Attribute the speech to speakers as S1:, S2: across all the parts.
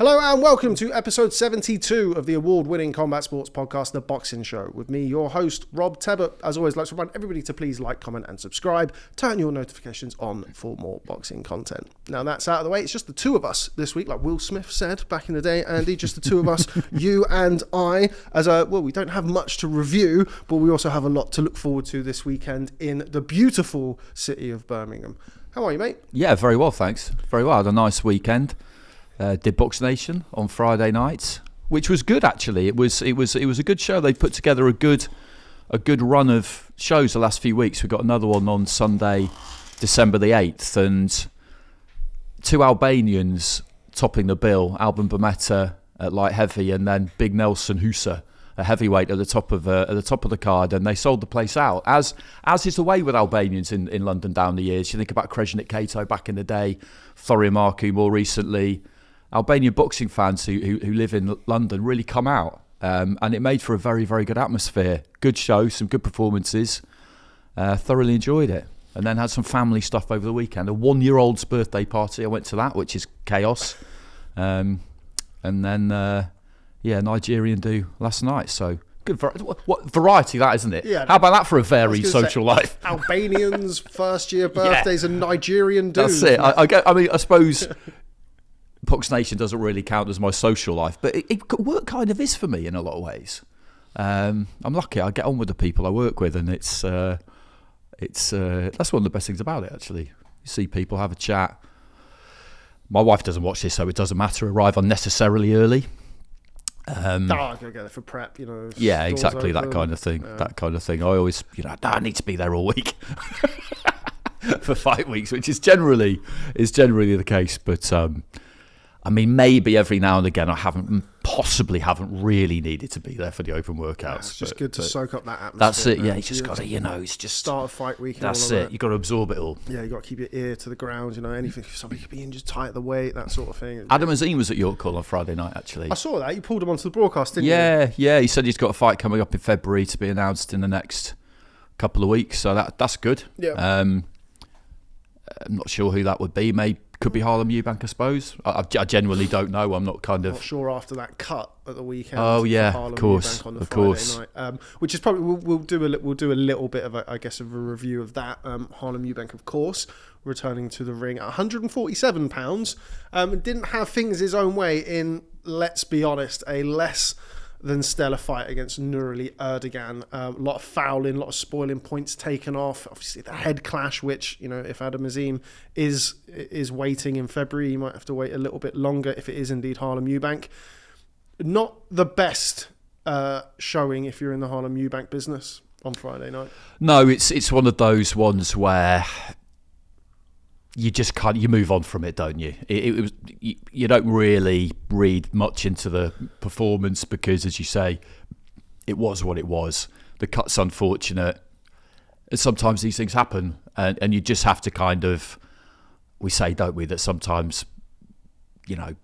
S1: Hello and welcome to episode 72 of the award-winning combat sports podcast, The Boxing Show, with me, your host, Rob Tebbutt. As always, I'd like to remind everybody to please like, comment and subscribe. Turn your notifications on for more boxing content. Now that's out of the way, it's just the two of us this week, like Will Smith said back in the day, Andy, just the two of us, you and I, we don't have much to review, but we also have a lot to look forward to this weekend in the beautiful city of Birmingham. How are you, mate?
S2: Yeah, very well, thanks. Very well. I had a nice weekend. Did Box Nation on Friday night, which was good actually. It was a good show. They put together a good run of shows the last few weeks. We got another one on Sunday, December the 8th, and two Albanians topping the bill: Alban Bametta at light heavy, and then Big Nelson Husa, a heavyweight, at the top of the card. And they sold the place out, as is the way with Albanians in London down the years. You think about Krejnik Kato back in the day, Thoria Marku more recently. Albanian boxing fans who live in London really come out, and it made for a very, very good atmosphere. Good show, some good performances. Thoroughly enjoyed it, and then had some family stuff over the weekend. A 1-year-old's birthday party, I went to that, which is chaos. And then Nigerian do last night. So good, what variety that, isn't it? Yeah. How about that for a varied social life?
S1: Albanians' first-year birthdays and Nigerian do.
S2: That's it. I suppose. Box Nation doesn't really count as my social life, but work kind of is for me in a lot of ways. I'm lucky. I get on with the people I work with, and it's that's one of the best things about it. Actually, you see people, have a chat. My wife doesn't watch this, so it doesn't matter. Arrive unnecessarily early.
S1: I'm going to go there for prep,
S2: Yeah, exactly, that kind of thing. That kind of thing. I always, I need to be there all week for 5 weeks, which is generally the case, but. Maybe every now and again I haven't really needed to be there for the open workouts. Yeah, it's
S1: just good to soak up that atmosphere.
S2: That's it, yeah. You just got to, it's just...
S1: Start a fight week.
S2: That's it. You've got to absorb it all.
S1: Yeah, you've got to keep your ear to the ground, anything. Somebody could be injured, tight at the weight, that sort of thing.
S2: Adam Azim was at York Hall on Friday night, actually.
S1: I saw that. You pulled him onto the broadcast, didn't you?
S2: Yeah. He said he's got a fight coming up in February to be announced in the next couple of weeks, so that's good.
S1: Yeah.
S2: I'm not sure who that would be. Maybe could be Harlem Eubank, I suppose. I genuinely don't know. I'm not kind of...
S1: Not sure after that cut at the weekend.
S2: Oh yeah, of course,
S1: on the Friday night, which is probably we'll do a little bit of a review of that. Harlem Eubank, of course, returning to the ring at 147 pounds. Didn't have things his own way in, let's be honest, a less than stellar fight against Nurali Erdogan. A lot of fouling, a lot of spoiling points taken off. Obviously the head clash, which, if Adam Azim is waiting in February, he might have to wait a little bit longer if it is indeed Harlem Eubank. Not the best showing if you're in the Harlem Eubank business on Friday night.
S2: No, it's one of those ones where you just can't. You move on from it, don't you? You don't really read much into the performance because, as you say, it was what it was. The cut's unfortunate. And sometimes these things happen, and you just have to kind of. We say, don't we, that sometimes,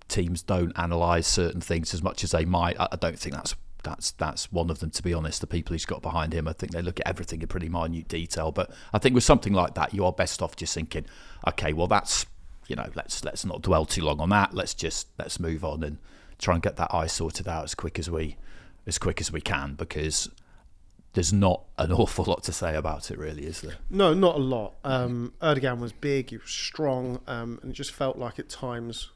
S2: teams don't analyse certain things as much as they might. I don't think that's one of them, to be honest. The people he's got behind him, I think they look at everything in pretty minute detail. But I think with something like that, you are best off just thinking, okay, well that's, let's not dwell too long on that. Let's move on and try and get that eye sorted out as quick as we can, because there's not an awful lot to say about it, really, is there?
S1: No, not a lot. Erdogan was big, he was strong, and it just felt like at times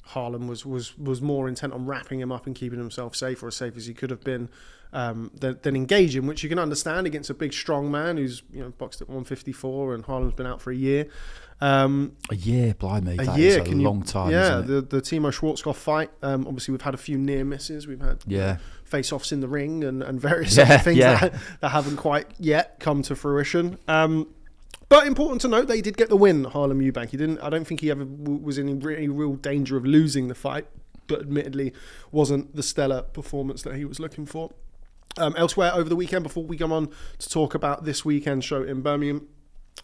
S1: Harlem was more intent on wrapping him up and keeping himself safe, or as safe as he could have been, than engaging, which you can understand against a big strong man who's boxed at 154, and Harlem's been out for a year.
S2: A year, blimey, that is a long time.
S1: Yeah,
S2: isn't it?
S1: the Timo Schwarzkopf fight. Obviously, we've had a few near misses. We've had face-offs in the ring and various other things that haven't quite yet come to fruition. But important to note that he did get the win, Harlem Eubank. I don't think he ever was in any real danger of losing the fight, but admittedly wasn't the stellar performance that he was looking for. Elsewhere over the weekend, before we come on to talk about this weekend show in Birmingham,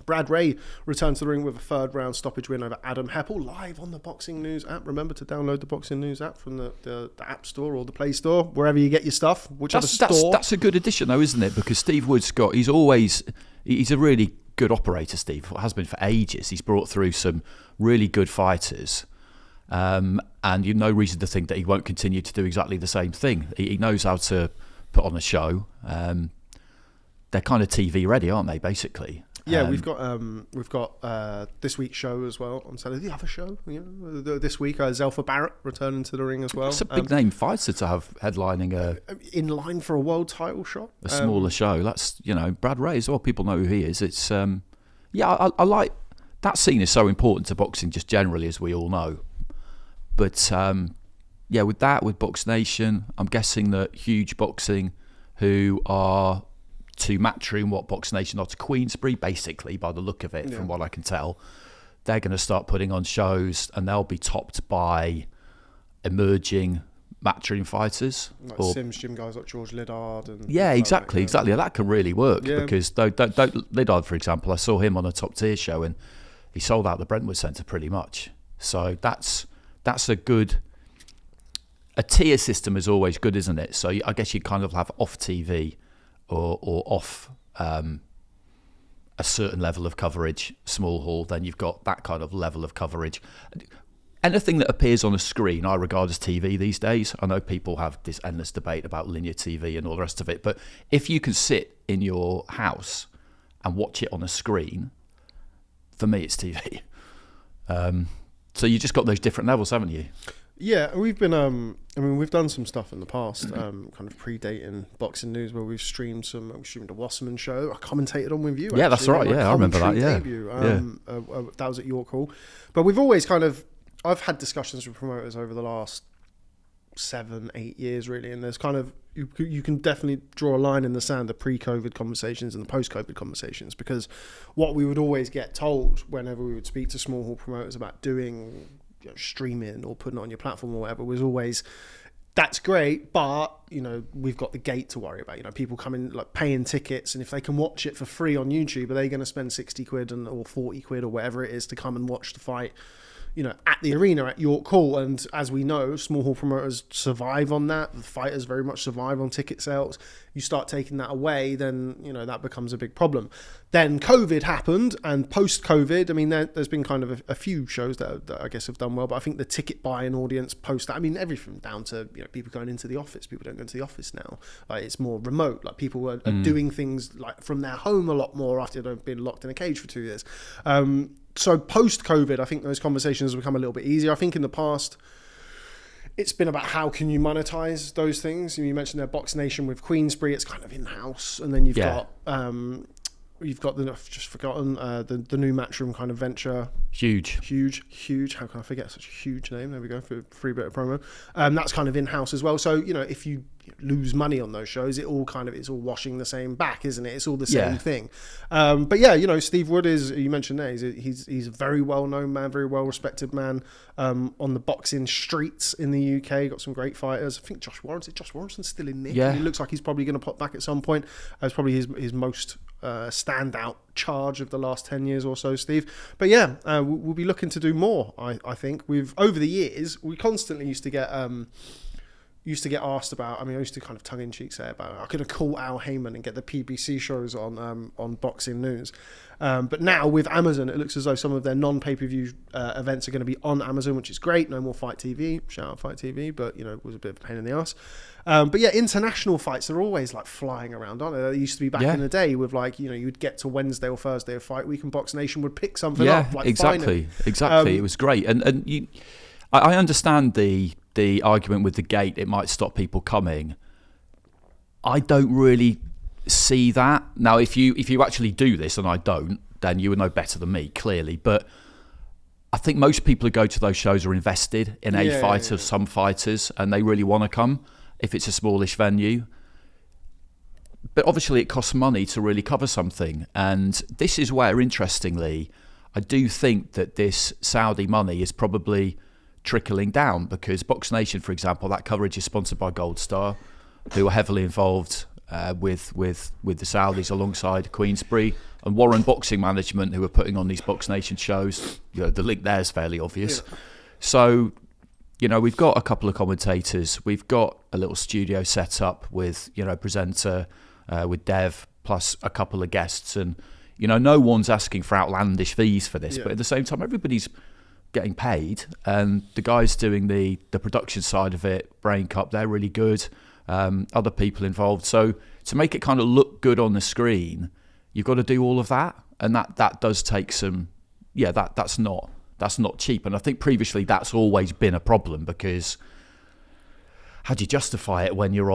S1: Brad Ray returned to the ring with a third round stoppage win over Adam Heppel, live on the Boxing News app. Remember to download the Boxing News app from the App Store or the Play Store, wherever you get your stuff, whichever store.
S2: That's a good addition though, isn't it? Because Steve Woodscott, he's a really good operator, Steve. Has been for ages. He's brought through some really good fighters. and you've no reason to think that he won't continue to do exactly the same thing. He knows how to put on a show. They're kind of TV ready, aren't they? Basically.
S1: Yeah, we've got this week's show as well on Saturday. The other show, this week, Zelfa Barrett returning to the ring as well.
S2: It's a big name fighter to have headlining
S1: in line for a world title shot.
S2: A smaller show. That's Brad Ray as well. People know who he is. It's I like that scene is so important to boxing just generally, as we all know. But with that, with Box Nation, I'm guessing that Huge Boxing, who are to Matchroom what Box Nation are to Queensberry, basically, by the look of it, from what I can tell, they're going to start putting on shows, and they'll be topped by emerging Matchroom fighters,
S1: like Sims gym guys like George Liddard. And
S2: exactly. That can really work because don't Liddard, for example, I saw him on a top tier show and he sold out the Brentwood Centre pretty much. So that's a good. A tier system is always good, isn't it? So I guess you kind of have off TV. Or off a certain level of coverage, small hall, then you've got that kind of level of coverage. Anything that appears on a screen, I regard as TV these days. I know people have this endless debate about linear TV and all the rest of it, but if you can sit in your house and watch it on a screen, for me, it's TV. So you just got those different levels, haven't you?
S1: Yeah, we've been. We've done some stuff in the past, kind of predating Boxing News, where we've streamed a Wasserman show. I commentated on with you.
S2: Yeah, that's right. Yeah, I remember that. Yeah,
S1: debut. That was at York Hall. But we've always I've had discussions with promoters over the last 7-8 years, really, and there's kind of you can definitely draw a line in the sand, the pre-COVID conversations and the post-COVID conversations, because what we would always get told whenever we would speak to small hall promoters about doing streaming or putting it on your platform or whatever was always, that's great, but we've got the gate to worry about. People coming, like, paying tickets, and if they can watch it for free on YouTube, are they going to spend 60 quid or 40 quid or whatever it is to come and watch the fight at the arena at York Hall? And as we know, small hall promoters survive on that. The fighters very much survive on ticket sales. You start taking that away, then that becomes a big problem. Then COVID happened, and post-COVID, there's been kind of a few shows that I guess have done well, but I think the ticket buying audience post that, everything down to people going into the office. People don't go into the office now. Like, it's more remote. Like, people are doing things like from their home a lot more after they've been locked in a cage for 2 years. So post-COVID, I think those conversations have become a little bit easier. I think in the past, it's been about how can you monetize those things. You mentioned their Box Nation with Queensberry, it's kind of in-house. And then you've got I've just forgotten, the new Matchroom kind of venture. Huge. How can I forget such a huge name? There we go, for a free bit of promo. That's kind of in-house as well. So, if you lose money on those shows, it's all washing the same back, isn't it? It's all the same thing. But yeah, Steve Wood is, you mentioned there, he's a very well-known man, very well-respected man on the boxing streets in the UK. Got some great fighters. I think Josh Warrenson's still in Nick. Yeah. He looks like he's probably going to pop back at some point. It's probably his most standout charge of the last 10 years or so, Steve. But yeah, we'll be looking to do more. I think over the years, we constantly used to get asked about. I used to kind of tongue-in-cheek say about, I'm going to call Al Heyman and get the PBC shows on Boxing News. But now with Amazon, it looks as though some of their non-pay-per-view events are going to be on Amazon, which is great. No more Fight TV. Shout out Fight TV, but it was a bit of a pain in the ass. But yeah, international fights are always like flying around, aren't they? They used to be back in the day with you'd get to Wednesday or Thursday of fight week and Box Nation would pick something up. Like,
S2: exactly. It was great, and I understand the argument with the gate. It might stop people coming. I don't really see that. Now, if you actually do this, and I don't, then you would know better than me, clearly. But I think most people who go to those shows are invested in a fight of some fighters, and they really want to come if it's a smallish venue. But obviously it costs money to really cover something. And this is where, interestingly, I do think that this Saudi money is probably trickling down, because Box Nation, for example, that coverage is sponsored by Gold Star, who are heavily involved with the Saudis alongside Queensberry, and Warren Boxing Management, who are putting on these Box Nation shows. The link there is fairly obvious. Yeah. So, we've got a couple of commentators. We've got a little studio set up with, presenter, with Dev, plus a couple of guests. And, no one's asking for outlandish fees for this. Yeah. But at the same time, everybody's getting paid, and the guys doing the production side of it, Brain Cup, they're really good. Other people involved. So to make it kind of look good on the screen, you've got to do all of that, and that does take some. Yeah, that's not cheap, and I think previously that's always been a problem, because how do you justify it when your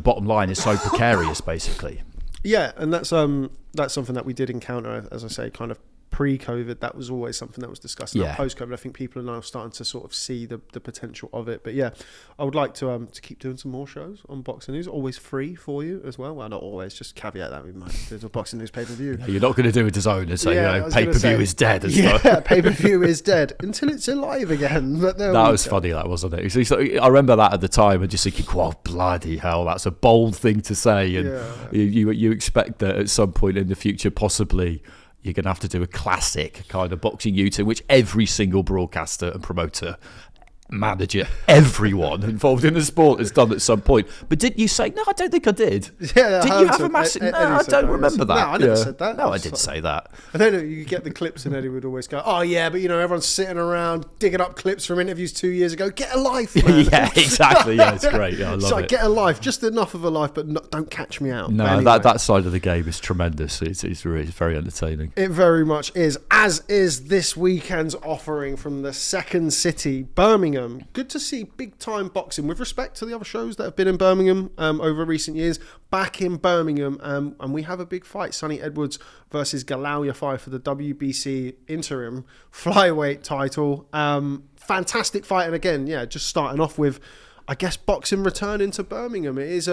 S2: bottom line is so precarious, basically?
S1: Yeah, and that's something that we did encounter, as I say, kind of pre-COVID. That was always something that was discussed. Now, post-COVID, I think people are now starting to sort of see the potential of it. But yeah, I would like to keep doing some more shows on Boxing News, always free for you as well. Well, not always, just caveat that with there's a Boxing News pay-per-view.
S2: You're not going to do a DAZN and say, pay-per-view is dead and stuff.
S1: Yeah, pay-per-view is dead until it's alive again. But that was
S2: funny, that, wasn't it? So I remember that at the time and just thinking, wow, bloody hell, that's a bold thing to say. And you expect that at some point in the future, possibly, you're going to have to do a classic kind of boxing U-turn, which every single broadcaster and promoter, manager, everyone involved in the sport has done at some point. But didn't you say, no, I don't think I did?
S1: Yeah,
S2: did you have a massive... No, I don't remember that.
S1: No, I never said that.
S2: No, I didn't say that.
S1: I don't know, you get the clips and Eddie would always go, oh yeah, but everyone's sitting around digging up clips from interviews 2 years ago. Get a life, man.
S2: Yeah, exactly. Yeah, it's great. Yeah, I love it.
S1: Get a life, just enough of a life, but don't catch me out.
S2: No, anyway. that side of the game is tremendous. It's very entertaining.
S1: It very much is, as is this weekend's offering from the second city, Birmingham. Good to see big time boxing with respect to the other shows that have been in Birmingham over recent years. Back in Birmingham, and we have a big fight: Sonny Edwards versus Galal Yafai for the WBC interim flyweight title. Fantastic fight, and again, just starting off with, I guess, boxing returning to Birmingham. It is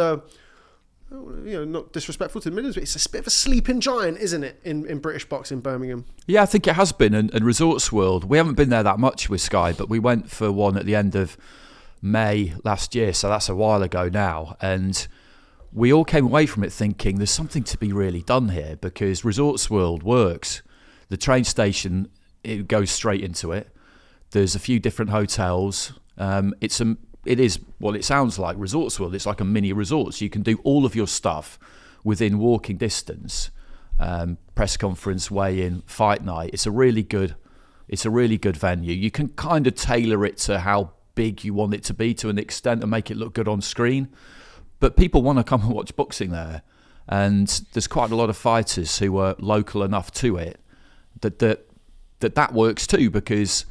S1: not disrespectful to the Midlands, but it's a bit of a sleeping giant, isn't it, in British boxing, Birmingham? Yeah,
S2: I think it has been. And Resorts World, we haven't been there that much with Sky, but we went for one at the end of May last year, so that's a while ago now. And we all came away from it thinking there's something to be really done here, because Resorts World works. The train station, it goes straight into it. There's a few different hotels. It is what it sounds like, Resorts World. It's like a mini resort, so you can do all of your stuff within walking distance. Press conference, weigh-in, fight night. It's a really good venue. You can kind of tailor it to how big you want it to be to an extent and make it look good on screen. But people want to come and watch boxing there, and there's quite a lot of fighters who are local enough to it that works too, because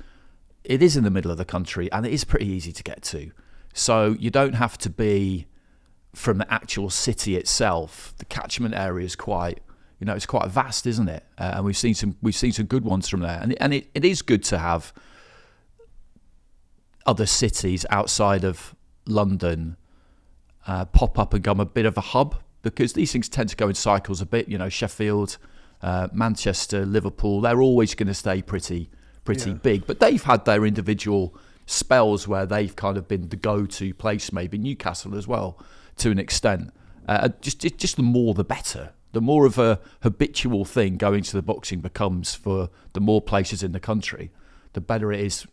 S2: it is in the middle of the country and it is pretty easy to get to. So you don't have to be from the actual city itself. The catchment area is quite, it's quite vast, isn't it? And we've seen some good ones from there. And it is good to have other cities outside of London pop up and become a bit of a hub, because these things tend to go in cycles a bit. Sheffield, Manchester, Liverpool, they're always going to stay pretty big, but they've had their individual spells where they've kind of been the go-to place. Maybe Newcastle as well, to an extent. Just the more the better. The more of a habitual thing going to the boxing becomes for the more places in the country, the better it is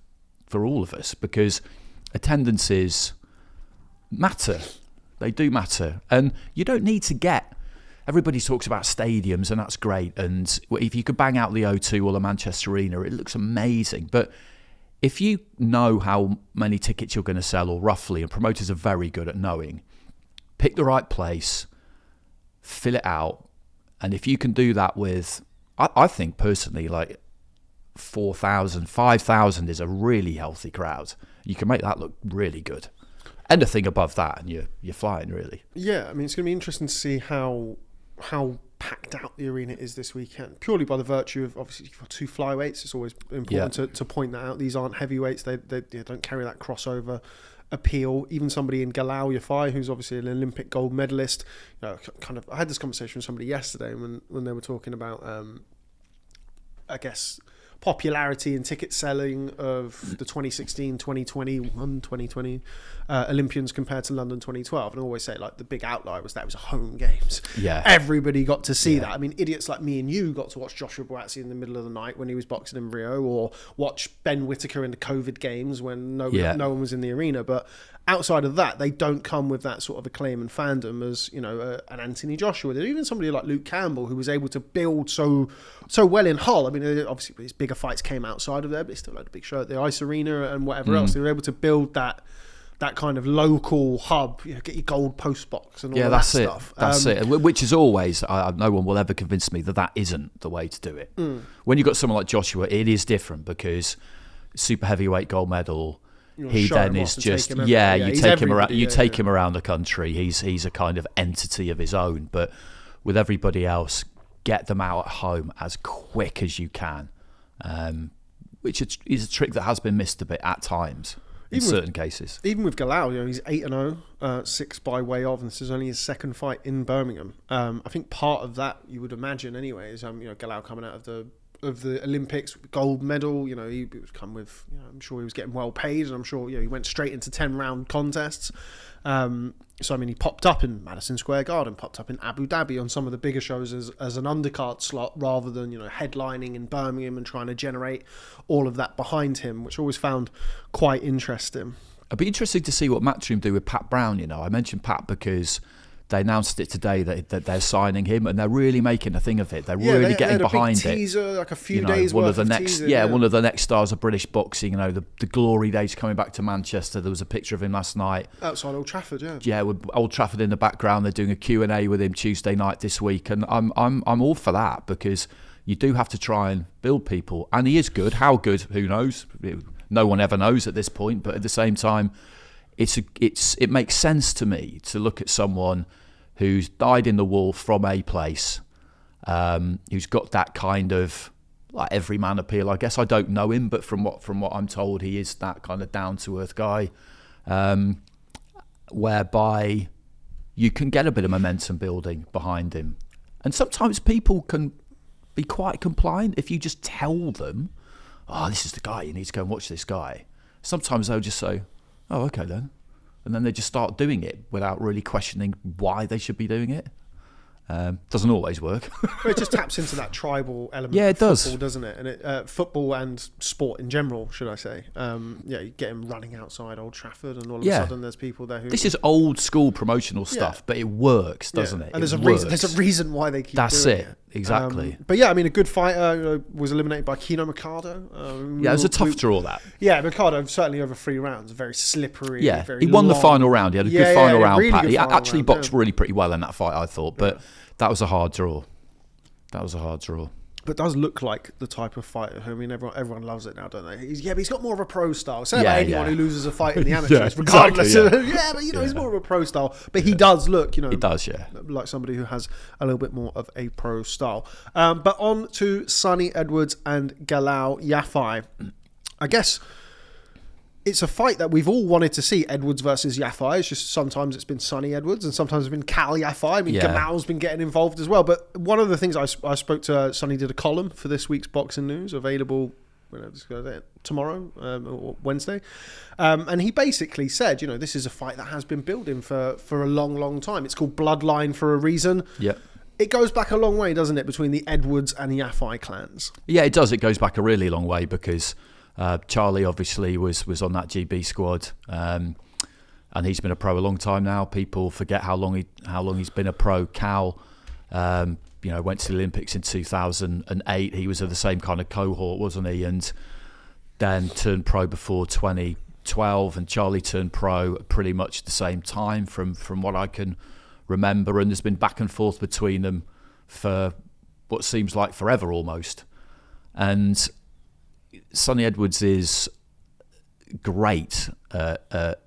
S2: for all of us, because attendances matter. They do matter, and you don't need to get. Everybody talks about stadiums, and that's great. And if you could bang out the O2 or the Manchester Arena, it looks amazing. But if you know how many tickets you're going to sell, or roughly, and promoters are very good at knowing, pick the right place, fill it out. And if you can do that with, I think personally, like 4,000, 5,000 is a really healthy crowd. You can make that look really good. Anything above that, and you're flying, really. Yeah, I mean, it's going to be interesting to see how packed out the arena is this weekend, purely by the virtue of, obviously, you've got two flyweights. It's always important to point that out. These aren't heavyweights. They don't carry that crossover appeal. Even somebody in Galal Yafai, who's obviously an Olympic gold medalist, I had this conversation with somebody yesterday when they were talking about I guess popularity and ticket selling of the 2016, 2021, 2020 Olympians compared to London 2012. And I always say, like, the big outlier was that it was a home games. Yeah. Everybody got to see that. I mean, idiots like me and you got to watch Joshua Buatsi in the middle of the night when he was boxing in Rio, or watch Ben Whittaker in the COVID games when no one was in the arena. But
S1: outside of that, they don't come with that sort of acclaim and fandom as, you know, an Anthony Joshua did. Even somebody like Luke Campbell, who was able to build so well in Hull. I mean, obviously his bigger fights came outside of there, but he still had a big show at the Ice Arena and whatever else. They were able to build that kind of local hub, you know, get your gold post box and all that stuff.
S2: That's it. Which is always, no one will ever convince me that isn't the way to do it. When you've got someone like Joshua, it is different because super heavyweight gold medal. He then is just you take him around. You take him around the country. He's a kind of entity of his own. But with everybody else, get them out at home as quick as you can, which is a trick that has been missed a bit at times in certain cases.
S1: Even with Galal, you know, he's 8-0, 6 by way of, and this is only his second fight in Birmingham. I think part of that, you would imagine anyway, is you know, Galal coming out of the Olympics, gold medal. You know, he was come with, you know, I'm sure he was getting well paid, and I'm sure, you know, he went straight into 10-round contests. So I mean, he popped up in Madison Square Garden, popped up in Abu Dhabi on some of the bigger shows as an undercard slot, rather than, you know, headlining in Birmingham and trying to generate all of that behind him, which I always found quite interesting.
S2: It'd be interesting to see what Matchroom do with Pat Brown. You know, I mentioned Pat because they announced it today that they're signing him, and they're really making a thing of it. They're really getting behind
S1: it. Teaser, like a few
S2: days
S1: worth
S2: of
S1: teaser.
S2: One of the next stars of British boxing. You know, the glory days coming back to Manchester. There was a picture of him last night
S1: outside Old Trafford.
S2: With Old Trafford in the background. They're doing a Q&A with him Tuesday night this week, and I'm all for that, because you do have to try and build people, and he is good. How good? Who knows? No one ever knows at this point. But at the same time, it makes sense to me to look at someone who's died in the wool from a place, who's got that kind of like everyman appeal. I guess I don't know him, but from what I'm told, he is that kind of down to earth guy, whereby you can get a bit of momentum building behind him. And sometimes people can be quite compliant if you just tell them, "Oh, this is the guy. You need to go and watch this guy." Sometimes they'll just say, "Oh, okay then." And then they just start doing it without really questioning why they should be doing it. Doesn't always work.
S1: It just taps into that tribal element
S2: of
S1: football, doesn't it? And football and sport in general, should I say. You get him running outside Old Trafford, and all of a sudden there's people there who...
S2: This is old school promotional stuff, but it works, doesn't it?
S1: And there's a reason why they keep doing it.
S2: That's it. Exactly.
S1: But yeah, I mean, a good fighter, was eliminated by Kino Mercado.
S2: It was a tough draw, that.
S1: Yeah, Mercado, certainly over 3 rounds, very slippery.
S2: Yeah,
S1: very
S2: he won
S1: long.
S2: The final round. He had a good final round.
S1: Really
S2: he actually boxed really pretty well in that fight, I thought. But that was a hard draw.
S1: But does look like the type of fighter. I mean, everyone loves it now, don't they? But he's got more of a pro style. Say about anyone who loses a fight in the amateurs, regardless. Exactly, but you know, he's more of a pro style. But he does look, you know,
S2: he does,
S1: like somebody who has a little bit more of a pro style. But on to Sonny Edwards and Galal Yafai. I guess it's a fight that we've all wanted to see, Edwards versus Yafai. It's just sometimes it's been Sonny Edwards and sometimes it's been Cal Yafai. I mean, Gamal's been getting involved as well. But one of the things I spoke to, Sonny did a column for this week's Boxing News, available tomorrow or Wednesday. And he basically said, you know, this is a fight that has been building for a long, long time. It's called Bloodline for a reason.
S2: Yeah.
S1: It goes back a long way, doesn't it, between the Edwards and Yafai clans?
S2: Yeah, it does. It goes back a really long way because... Charlie obviously was on that GB squad, and he's been a pro a long time now. People forget how long he's been a pro. Cal, went to the Olympics in 2008. He was of the same kind of cohort, wasn't he? And then turned pro before 2012, and Charlie turned pro at pretty much the same time from what I can remember. And there's been back and forth between them for what seems like forever almost. And Sonny Edwards is great at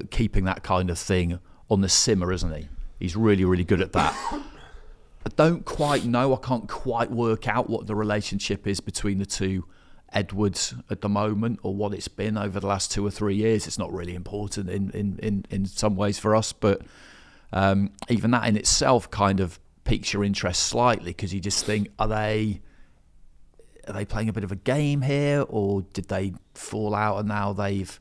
S2: keeping that kind of thing on the simmer, isn't he? He's really, really good at that. I don't quite know. I can't quite work out what the relationship is between the two Edwards at the moment, or what it's been over the last 2 or 3 years. It's not really important in some ways for us, but even that in itself kind of piques your interest slightly, because you just think, are they playing a bit of a game here, or did they fall out and now they've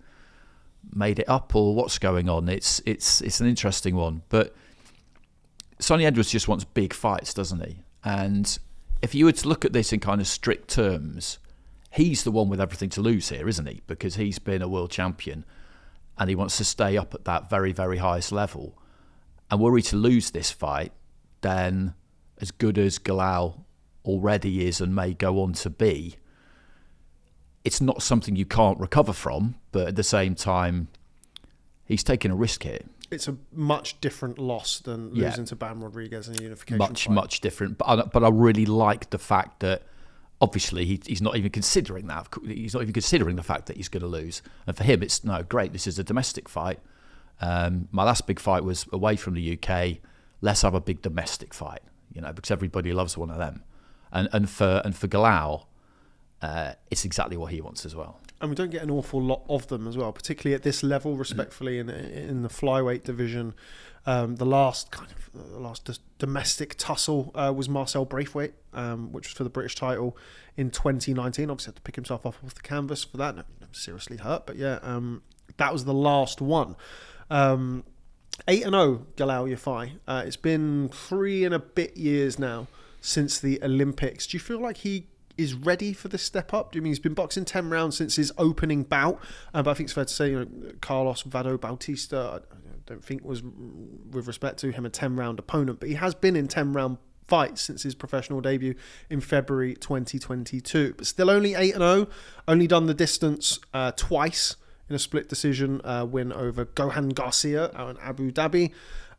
S2: made it up, or what's going on? It's an interesting one. But Sonny Edwards just wants big fights, doesn't he? And if you were to look at this in kind of strict terms, he's the one with everything to lose here, isn't he? Because he's been a world champion. and he wants to stay up at that very, very highest level. And were he to lose this fight, then as good as Galal already is and may go on to be, it's not something you can't recover from, but at the same time, he's taking a risk here.
S1: It's a much different loss than losing to Bam Rodriguez in a unification fight.
S2: Much different. But I really like the fact that obviously he's not even considering that. He's not even considering the fact that he's going to lose. And for him, it's great. This is a domestic fight. My last big fight was away from the UK. Let's have a big domestic fight, because everybody loves one of them. And for Galal, it's exactly what he wants as well.
S1: And we don't get an awful lot of them as well, particularly at this level, respectfully, in the flyweight division. The last domestic tussle was Marcel Braithwaite, which was for the British title in 2019. Obviously had to pick himself up off the canvas for that. No, seriously hurt, but that was the last one. 8-0 Galal Yafai. It's been 3 and a bit years now since the Olympics. Do you feel like he is ready for this step up? Do you mean he's been boxing 10 rounds since his opening bout? But I think it's fair to say, Carlos Vado Bautista, I don't think was, with respect to him, a 10-round opponent, but he has been in 10-round fights since his professional debut in February 2022. But still only 8-0, only done the distance twice in a split decision win over Gohan Garcia out in Abu Dhabi,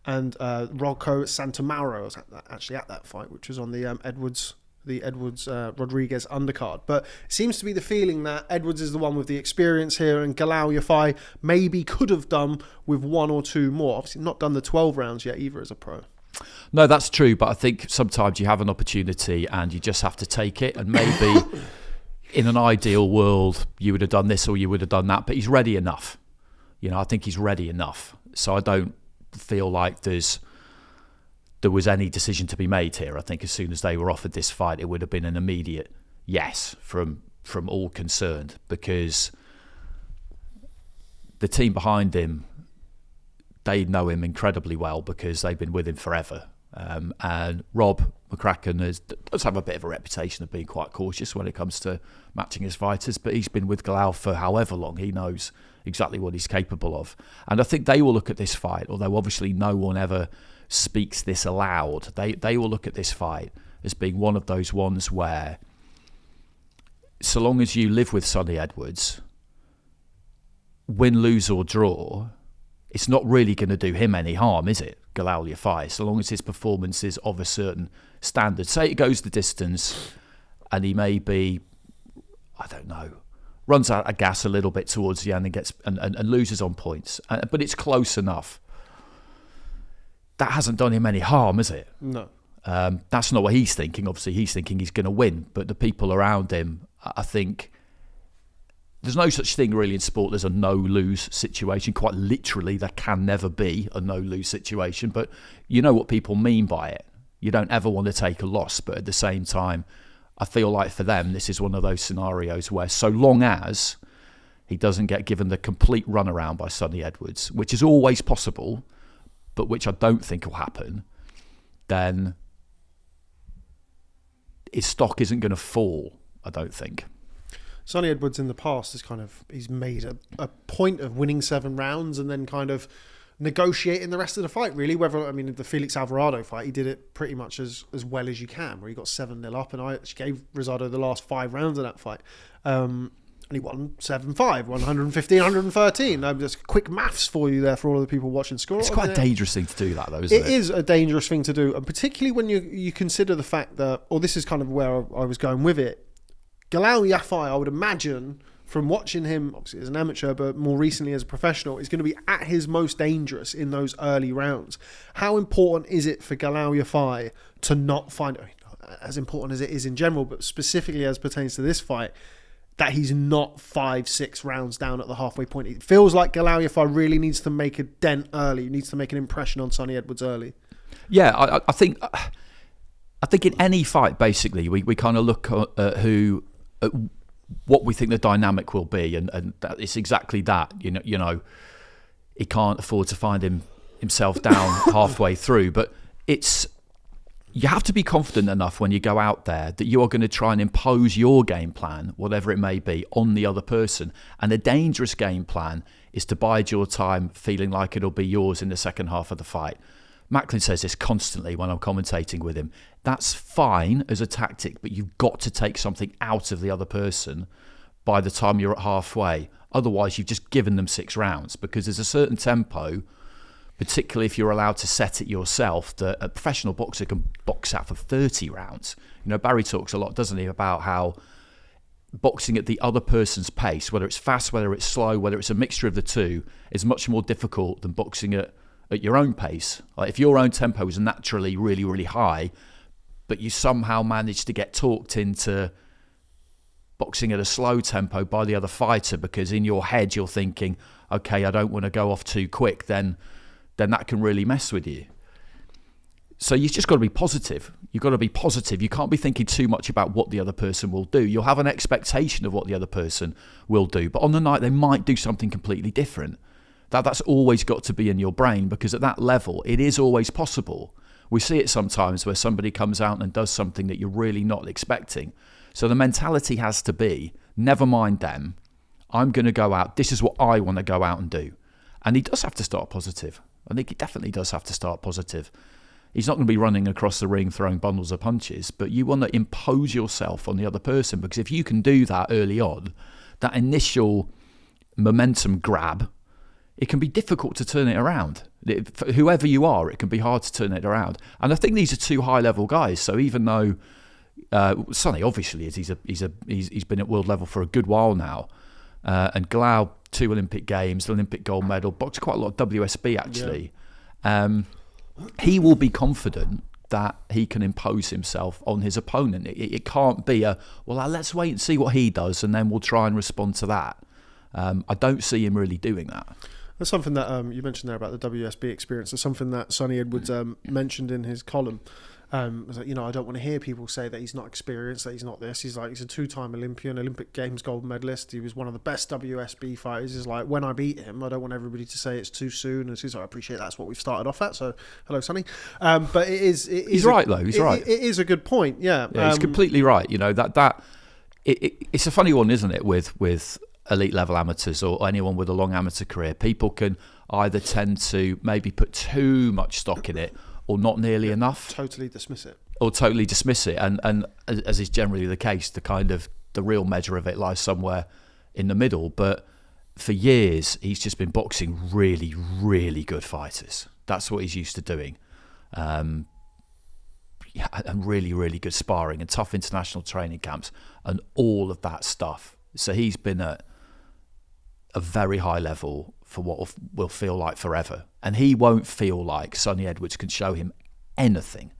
S1: and Rocco Santamauro was actually at that fight, which was on the Edwards Rodriguez undercard. But it seems to be the feeling that Edwards is the one with the experience here, and Galal Yafai maybe could have done with 1 or 2 more. Obviously not done the 12 rounds yet either as a pro.
S2: No, that's true, but I think sometimes you have an opportunity and you just have to take it, and maybe in an ideal world you would have done this or you would have done that, but he's ready enough. I think he's ready enough. So I don't feel like there was any decision to be made here. I think as soon as they were offered this fight, it would have been an immediate yes from all concerned, because the team behind him, they know him incredibly well because they've been with him forever. And Rob McCracken does have a bit of a reputation of being quite cautious when it comes to matching his fighters, but he's been with Galal for however long. He knows exactly what he's capable of. And I think they will look at this fight, although obviously no one ever speaks this aloud, they will look at this fight as being one of those ones where, so long as you live with Sonny Edwards, win, lose or draw, it's not really going to do him any harm, is it, Galal Yafai, so long as his performance is of a certain standard. Say it goes the distance and he maybe, I don't know, runs out of gas a little bit towards the end and gets and loses on points, but it's close enough. That hasn't done him any harm, has it?
S1: No.
S2: That's not what he's thinking. Obviously, he's thinking he's going to win. But the people around him, I think, there's no such thing really in sport. There's a no-lose situation. Quite literally, there can never be a no-lose situation. But you know what people mean by it. You don't ever want to take a loss. But at the same time, I feel like for them, this is one of those scenarios where so long as he doesn't get given the complete runaround by Sonny Edwards, which is always possible, but which I don't think will happen, then his stock isn't going to fall, I don't think.
S1: Sonny Edwards in the past he's made a point of winning 7 rounds and then kind of negotiating the rest of the fight, really. The Felix Alvarado fight, he did it pretty much as well as you can, where he got 7-0 up, and I actually gave Rosado the last 5 rounds of that fight. And he won 7-5, 115, 113. Just quick maths for you there for all of the people watching score.
S2: It's quite a dangerous thing to do that, though, isn't it?
S1: It is a dangerous thing to do, and particularly when you consider the fact that, or this is kind of where I was going with it, Galal Yafai, I would imagine, from watching him, obviously as an amateur, but more recently as a professional, is going to be at his most dangerous in those early rounds. How important is it for Galal Yafai to not find, as important as it is in general, but specifically as pertains to this fight, that he's not 5-6 rounds down at the halfway point? It feels like Galal Yafai really needs to make a dent early. He needs to make an impression on Sonny Edwards early.
S2: Yeah, I think in any fight, basically, we kind of look at what we think the dynamic will be, and that it's exactly that. You know, he can't afford to find himself down halfway through, but you have to be confident enough when you go out there that you are going to try and impose your game plan, whatever it may be, on the other person. And a dangerous game plan is to bide your time feeling like it'll be yours in the second half of the fight. Macklin says this constantly when I'm commentating with him. That's fine as a tactic, but you've got to take something out of the other person by the time you're at halfway. Otherwise, you've just given them 6 rounds, because there's a certain tempo, particularly if you're allowed to set it yourself, that a professional boxer can box out for 30 rounds. You know, Barry talks a lot, doesn't he, about how boxing at the other person's pace, whether it's fast, whether it's slow, whether it's a mixture of the two, is much more difficult than boxing at your own pace. Like, if your own tempo is naturally really, really high, but you somehow manage to get talked into boxing at a slow tempo by the other fighter because in your head you're thinking, okay, I don't want to go off too quick, then that can really mess with you. So you've just got to be positive. You've got to be positive. You can't be thinking too much about what the other person will do. You'll have an expectation of what the other person will do, but on the night they might do something completely different. That's always got to be in your brain, because at that level it is always possible. We see it sometimes where somebody comes out and does something that you're really not expecting. So the mentality has to be, never mind them, I'm going to go out, this is what I want to go out and do. And he does have to start positive. I think he definitely does have to start positive. He's not going to be running across the ring throwing bundles of punches, but you want to impose yourself on the other person, because if you can do that early on, that initial momentum grab, it can be difficult to turn it around. For whoever you are, it can be hard to turn it around. And I think these are 2 high-level guys. So even though Sonny obviously is, he's been at world level for a good while now, and Galal, 2 Olympic Games, Olympic gold medal, boxed quite a lot of WSB actually. Yeah. He will be confident that he can impose himself on his opponent. It can't be let's wait and see what he does and then we'll try and respond to that. I don't see him really doing that.
S1: That's something that you mentioned there about the WSB experience. It's something that Sonny Edwards mentioned in his column. Was like, I don't want to hear people say that he's not experienced, that he's not this. He's like, he's a 2-time Olympian, Olympic Games gold medalist. He was one of the best WSB fighters. He's like, when I beat him, I don't want everybody to say it's too soon. And so I appreciate that's what we've started off at. So hello, Sonny. But it is.
S2: He's right though. He's right.
S1: It is a good point. Yeah.
S2: He's completely right. It's a funny one, isn't it? With elite level amateurs or anyone with a long amateur career, people can either tend to maybe put too much stock in it, or not nearly enough.
S1: Totally dismiss it.
S2: And as is generally the case, the real measure of it lies somewhere in the middle. But for years, he's just been boxing really, really good fighters. That's what he's used to doing. And really, really good sparring and tough international training camps and all of that stuff. So he's been at a very high level for what will feel like forever. And he won't feel like Sonny Edwards can show him anything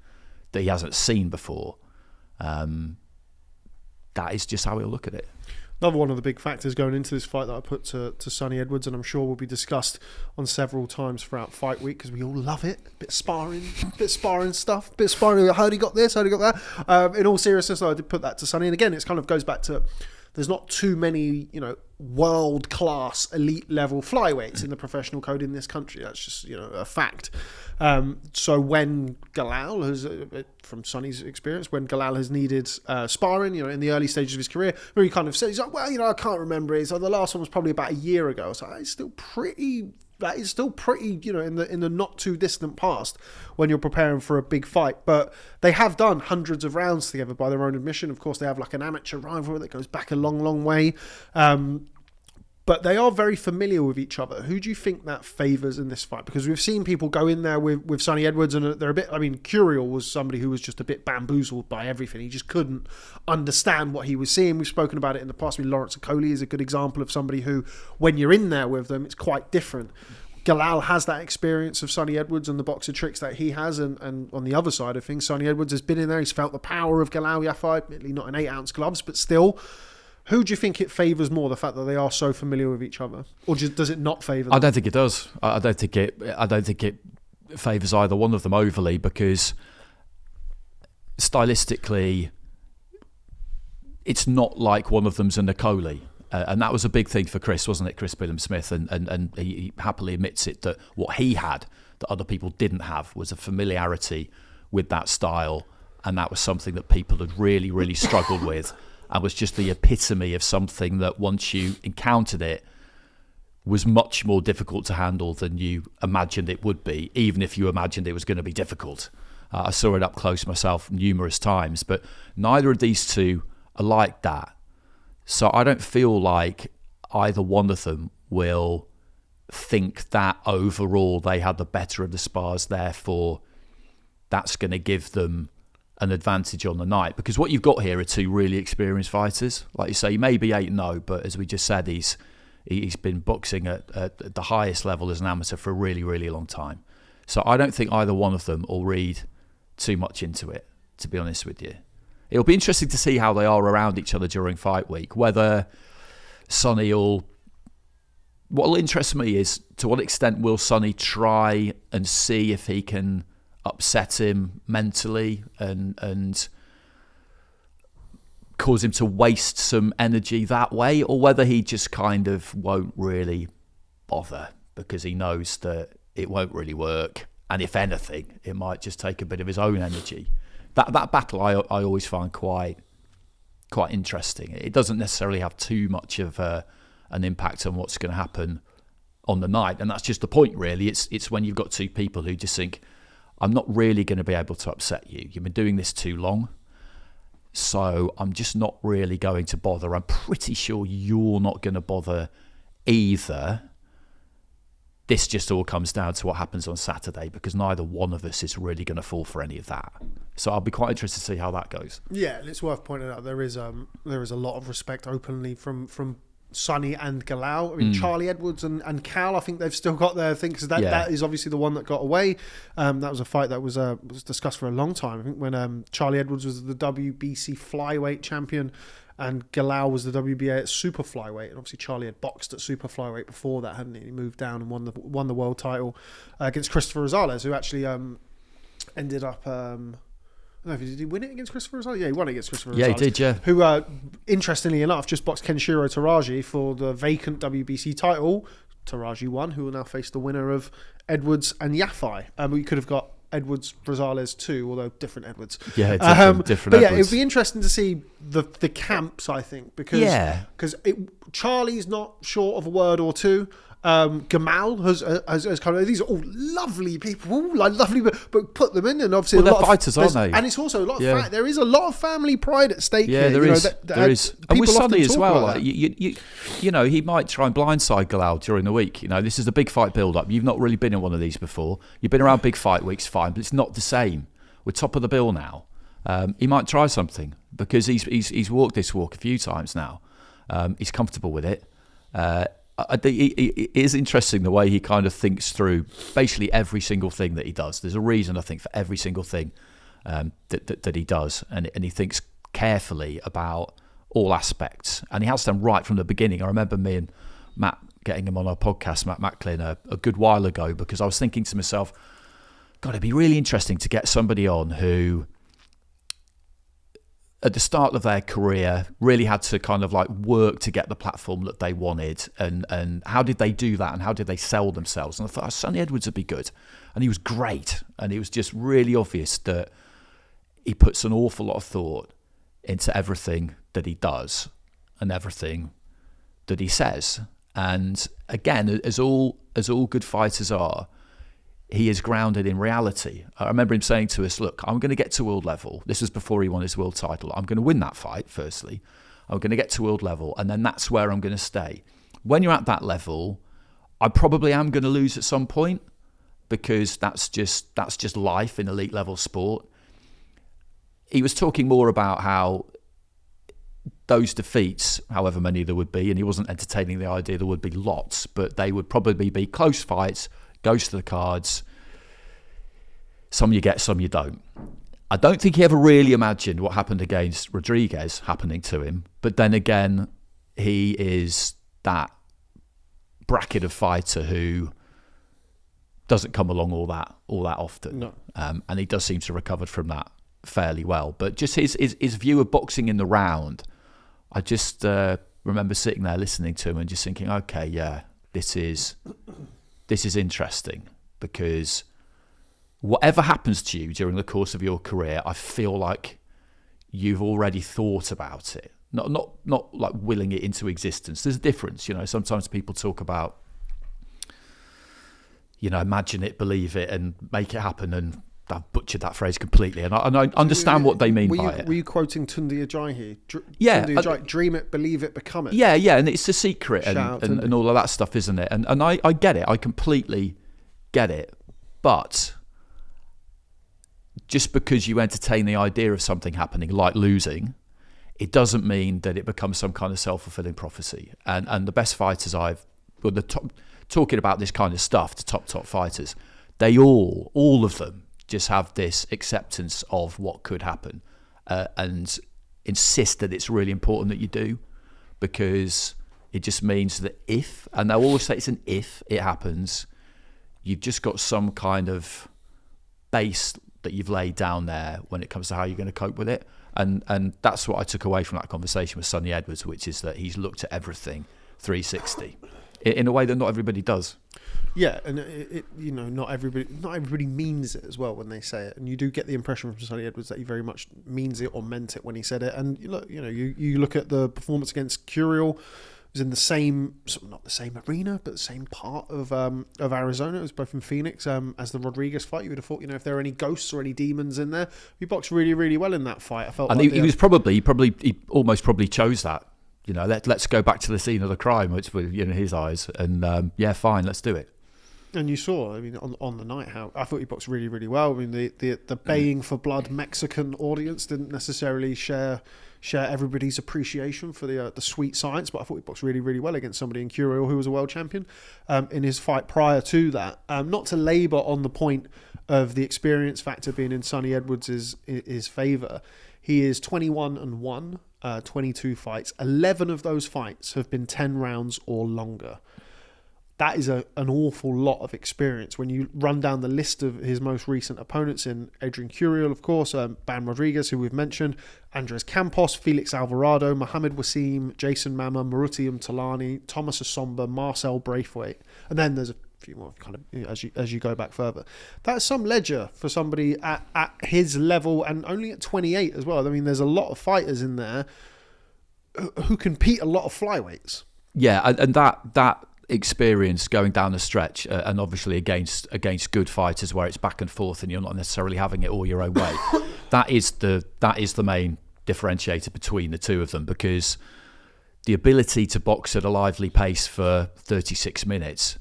S2: that he hasn't seen before. That is just how he'll look at it.
S1: Another one of the big factors going into this fight that I put to Sonny Edwards, and I'm sure will be discussed on several times throughout fight week, because we all love it. Bit of sparring stuff. Bit of sparring. How he got this? How he got that? In all seriousness, I did put that to Sonny. And again, it kind of goes back to, there's not too many, world-class, elite-level flyweights in the professional code in this country. That's just, a fact. So when Galal has, from Sonny's experience, when Galal has needed sparring, in the early stages of his career, where he kind of says, he's like, I can't remember. The last one was probably about a year ago. So it's still pretty... That is still pretty, in the not too distant past when you're preparing for a big fight. But they have done hundreds of rounds together by their own admission. Of course, they have like an amateur rivalry that goes back a long, long way. But they are very familiar with each other. Who do you think that favours in this fight? Because we've seen people go in there with Sonny Edwards and they're a bit... Kieron was somebody who was just a bit bamboozled by everything. He just couldn't understand what he was seeing. We've spoken about it in the past. Lawrence Okoli is a good example of somebody who, when you're in there with them, it's quite different. Galal has that experience of Sonny Edwards and the boxer tricks that he has, and on the other side of things, Sonny Edwards has been in there. He's felt the power of Galal Yafai, admittedly not in 8-ounce gloves, but still... Who do you think it favours more, the fact that they are so familiar with each other, or does it not favour them?
S2: I don't think it does. I don't think it favours either one of them overly, because stylistically, it's not like one of them's a Okoli. And that was a big thing for Chris, wasn't it? Chris Billam-Smith, and he happily admits it, that what he had that other people didn't have was a familiarity with that style, and that was something that people had really, really struggled with. And was just the epitome of something that once you encountered it, was much more difficult to handle than you imagined it would be, even if you imagined it was going to be difficult. I saw it up close myself numerous times, but neither of these two are like that. So I don't feel like either one of them will think that overall they had the better of the spars, therefore that's going to give them an advantage on the night. Because what you've got here are two really experienced fighters. Like you say, he may be 8-0, but as we just said, he's been boxing at the highest level as an amateur for a really, really long time. So I don't think either one of them will read too much into it, to be honest with you. It'll be interesting to see how they are around each other during fight week, whether Sonny will... What will interest me is to what extent will Sonny try and see if he can upset him mentally and cause him to waste some energy that way, or whether he just kind of won't really bother because he knows that it won't really work, and if anything it might just take a bit of his own energy. That battle I always find quite interesting. It doesn't necessarily have too much of an impact on what's going to happen on the night, and that's just the point really. It's when you've got two people who just think, I'm not really going to be able to upset you. You've been doing this too long, so I'm just not really going to bother. I'm pretty sure you're not going to bother either. This just all comes down to what happens on Saturday, because neither one of us is really going to fall for any of that. So I'll be quite interested to see how that goes.
S1: Yeah, and it's worth pointing out there is a lot of respect openly from Sonny and Galal. I mean, Charlie Edwards and Cal, I think they've still got their thing, because that is obviously the one that got away. That was a fight that was discussed for a long time. I think when Charlie Edwards was the WBC flyweight champion and Galal was the WBA at super flyweight, and obviously Charlie had boxed at super flyweight before that, hadn't he? He moved down and won the world title against Christopher Rosales, who actually ended up... I don't know, did he win it against Christopher Rosales? Yeah, he won it against Christopher Rosales.
S2: Yeah, he did, yeah.
S1: Who, interestingly enough, just boxed Kenshiro Taraji for the vacant WBC title. Taraji won, who will now face the winner of Edwards and Yafai. We could have got Edwards Rosales too, although different Edwards.
S2: Yeah, different
S1: but yeah,
S2: Edwards.
S1: it'd be interesting to see the camps, I think, because Charlie's not short of a word or two. Gamal has kind of, these are all lovely people, all lovely, but put them in, and obviously
S2: they're fighters, aren't they?
S1: And it's also a lot of there is a lot of family pride at stake here.
S2: There is. And with Sonny as well, like, you know, he might try and blindside Galal during the week. You know, this is a big fight build-up. You've not really been in one of these before. You've been around big fight weeks, fine, but it's not the same. We're top of the bill now. He might try something because he's walked this walk a few times now. He's comfortable with it. It is interesting the way he kind of thinks through basically every single thing that he does. There's a reason, I think, for every single thing that he does, and he thinks carefully about all aspects, and he has done right from the beginning. I remember me and Matt getting him on our podcast, Matt Macklin, a good while ago, because I was thinking to myself, God, it'd be really interesting to get somebody on who, at the start of their career, really had to kind of like work to get the platform that they wanted, and how did they do that, and how did they sell themselves? And I thought, Sonny Edwards would be good, and he was great, and it was just really obvious that he puts an awful lot of thought into everything that he does and everything that he says. And again, as all good fighters are, he is grounded in reality. I remember him saying to us, look, I'm going to get to world level. This was before he won his world title. I'm going to win that fight, firstly. I'm going to get to world level, and then that's where I'm going to stay. When you're at that level, I probably am going to lose at some point, because that's just life in elite level sport. He was talking more about how those defeats, however many there would be, and he wasn't entertaining the idea there would be lots, but they would probably be close fights, goes to the cards. Some you get, some you don't. I don't think he ever really imagined what happened against Rodriguez happening to him, but then again, he is that bracket of fighter who doesn't come along all that often.
S1: No.
S2: And he does seem to have recovered from that fairly well. But just his view of boxing in the round, I just remember sitting there listening to him and just thinking, okay, yeah, this is interesting, because whatever happens to you during the course of your career, I feel like you've already thought about it. Not like willing it into existence. There's a difference, you know. Sometimes people talk about imagine it, believe it, and make it happen. And I've butchered that phrase completely, and I understand what they mean by it.
S1: Were you quoting Tunde Ajayi here?
S2: Tunde
S1: Ajayi, dream it, believe it, become it.
S2: Yeah, and it's a secret and all of that stuff, isn't it? And I get it. I completely get it. But just because you entertain the idea of something happening, like losing, it doesn't mean that it becomes some kind of self-fulfilling prophecy. And the best fighters talking about this kind of stuff, the top fighters, they all of them, just have this acceptance of what could happen and insist that it's really important that you do, because it just means that if, and they'll always say it's an if it happens, you've just got some kind of base that you've laid down there when it comes to how you're going to cope with it. And that's what I took away from that conversation with Sonny Edwards, which is that he's looked at everything 360 in a way that not everybody does.
S1: Yeah, and not everybody means it as well when they say it, and you do get the impression from Sonny Edwards that he very much means it or meant it when he said it. And you look at the performance against Kieron, it was in the same, not the same arena, but the same part of Arizona. It was both in Phoenix as the Rodriguez fight. You would have thought, if there are any ghosts or any demons in there, he boxed really, really well in that fight. I felt, and
S2: like he almost probably chose that. Let's go back to the scene of the crime, which was in his eyes, and fine, let's do it.
S1: And you saw, on the night, how I thought he boxed really, really well. The baying for blood Mexican audience didn't necessarily share everybody's appreciation for the sweet science, but I thought he boxed really, really well against somebody in Kieron who was a world champion in his fight prior to that. Not to labour on the point of the experience factor being in Sonny Edwards' favour. He is 21-1, 22 fights. 11 of those fights have been 10 rounds or longer. That is an awful lot of experience. When you run down the list of his most recent opponents in Adrian Curiel, of course, Bam Rodriguez, who we've mentioned, Andres Campos, Felix Alvarado, Mohamed Wasim, Jason Mama, Marutiam Talani, Thomas Assomba, Marcel Braithwaite. And then there's a few more kind of as you go back further. That's some ledger for somebody at his level, and only at 28 as well. There's a lot of fighters in there who compete a lot of flyweights. Yeah,
S2: and that experience going down the stretch, and obviously against good fighters where it's back and forth and you're not necessarily having it all your own way. that is the main differentiator between the two of them, because the ability to box at a lively pace for 36 minutes,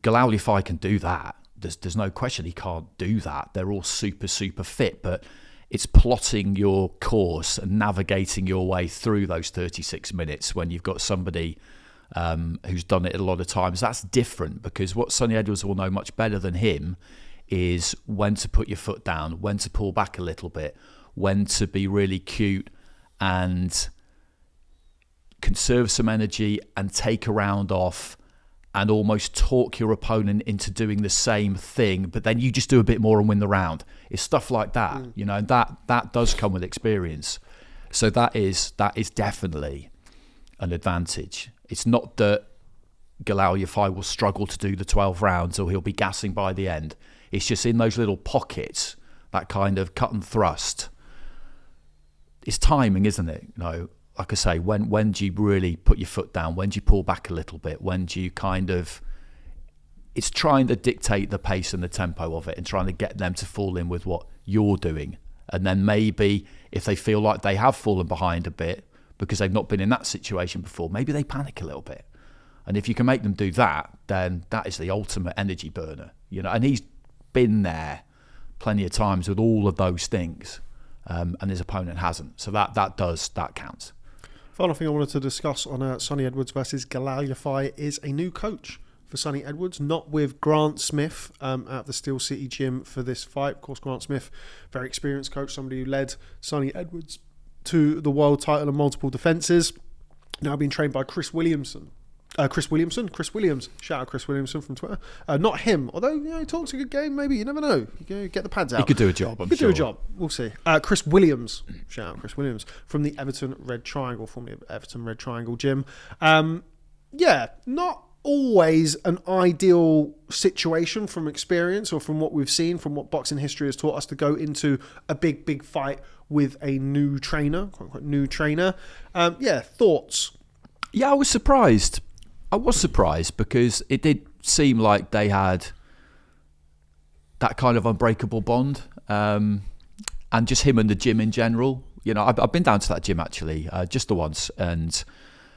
S2: Galal Yafai can do that. There's no question he can't do that. They're all super fit, but it's plotting your course and navigating your way through those 36 minutes when you've got somebody who's done it a lot of times. That's different, because what Sonny Edwards will know much better than him is when to put your foot down, when to pull back a little bit, when to be really cute and conserve some energy and take a round off and almost talk your opponent into doing the same thing, but then you just do a bit more and win the round. It's stuff like that, and that does come with experience. So that is definitely an advantage. It's not that Galal Yafai will struggle to do the 12 rounds or he'll be gassing by the end. It's just in those little pockets, that kind of cut and thrust. It's timing, isn't it? Like I say, when do you really put your foot down? When do you pull back a little bit? When do you it's trying to dictate the pace and the tempo of it and trying to get them to fall in with what you're doing. And then maybe if they feel like they have fallen behind a bit, because they've not been in that situation before, maybe they panic a little bit. And if you can make them do that, then that is the ultimate energy burner, and he's been there plenty of times with all of those things, and his opponent hasn't. So that counts.
S1: Final thing I wanted to discuss on Sonny Edwards versus Galal Yafai is a new coach for Sonny Edwards, not with Grant Smith at the Steel City gym for this fight. Of course, Grant Smith, very experienced coach, somebody who led Sonny Edwards to the world title and multiple defences. Now being trained by Chris Williams. Shout out Chris Williamson from Twitter. Not him, although he talks a good game. Maybe, you never know. You get the pads out.
S2: He could do a job. I'm sure.
S1: Do a job. We'll see. Chris Williams. Shout out Chris Williams from the Everton Red Triangle, formerly Everton Red Triangle gym. Not always an ideal situation from experience or from what we've seen, from what boxing history has taught us, to go into a big fight with a new trainer, quote unquote new trainer. Thoughts?
S2: Yeah, I was surprised because it did seem like they had that kind of unbreakable bond, and just him and the gym in general. You know, I've been down to that gym actually, just the once, and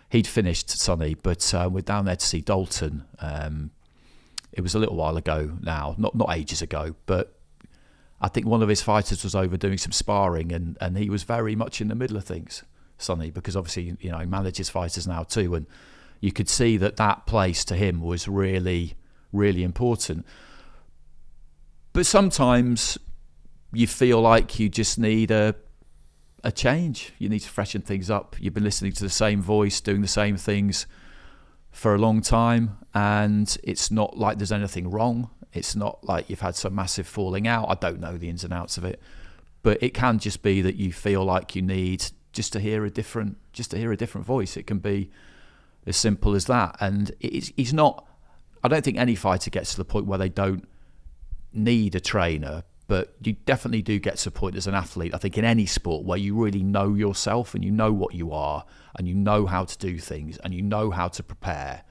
S2: he'd finished Sonny, but we're down there to see Dalton. It was a little while ago now, not ages ago, but I think one of his fighters was over doing some sparring, and he was very much in the middle of things, Sonny, because obviously, you know, he manages fighters now too, and you could see that place to him was really, really important. But sometimes you feel like you just need a change. You need to freshen things up. You've been listening to the same voice, doing the same things for a long time, and it's not like there's anything wrong. It's not like you've had some massive falling out. I don't know the ins and outs of it, but it can just be that you feel like you need just to hear a different voice. It can be as simple as that. And he's not. I don't think any fighter gets to the point where they don't need a trainer, but you definitely do get to a point as an athlete, I think, in any sport where you really know yourself and you know what you are and you know how to do things and you know how to prepare.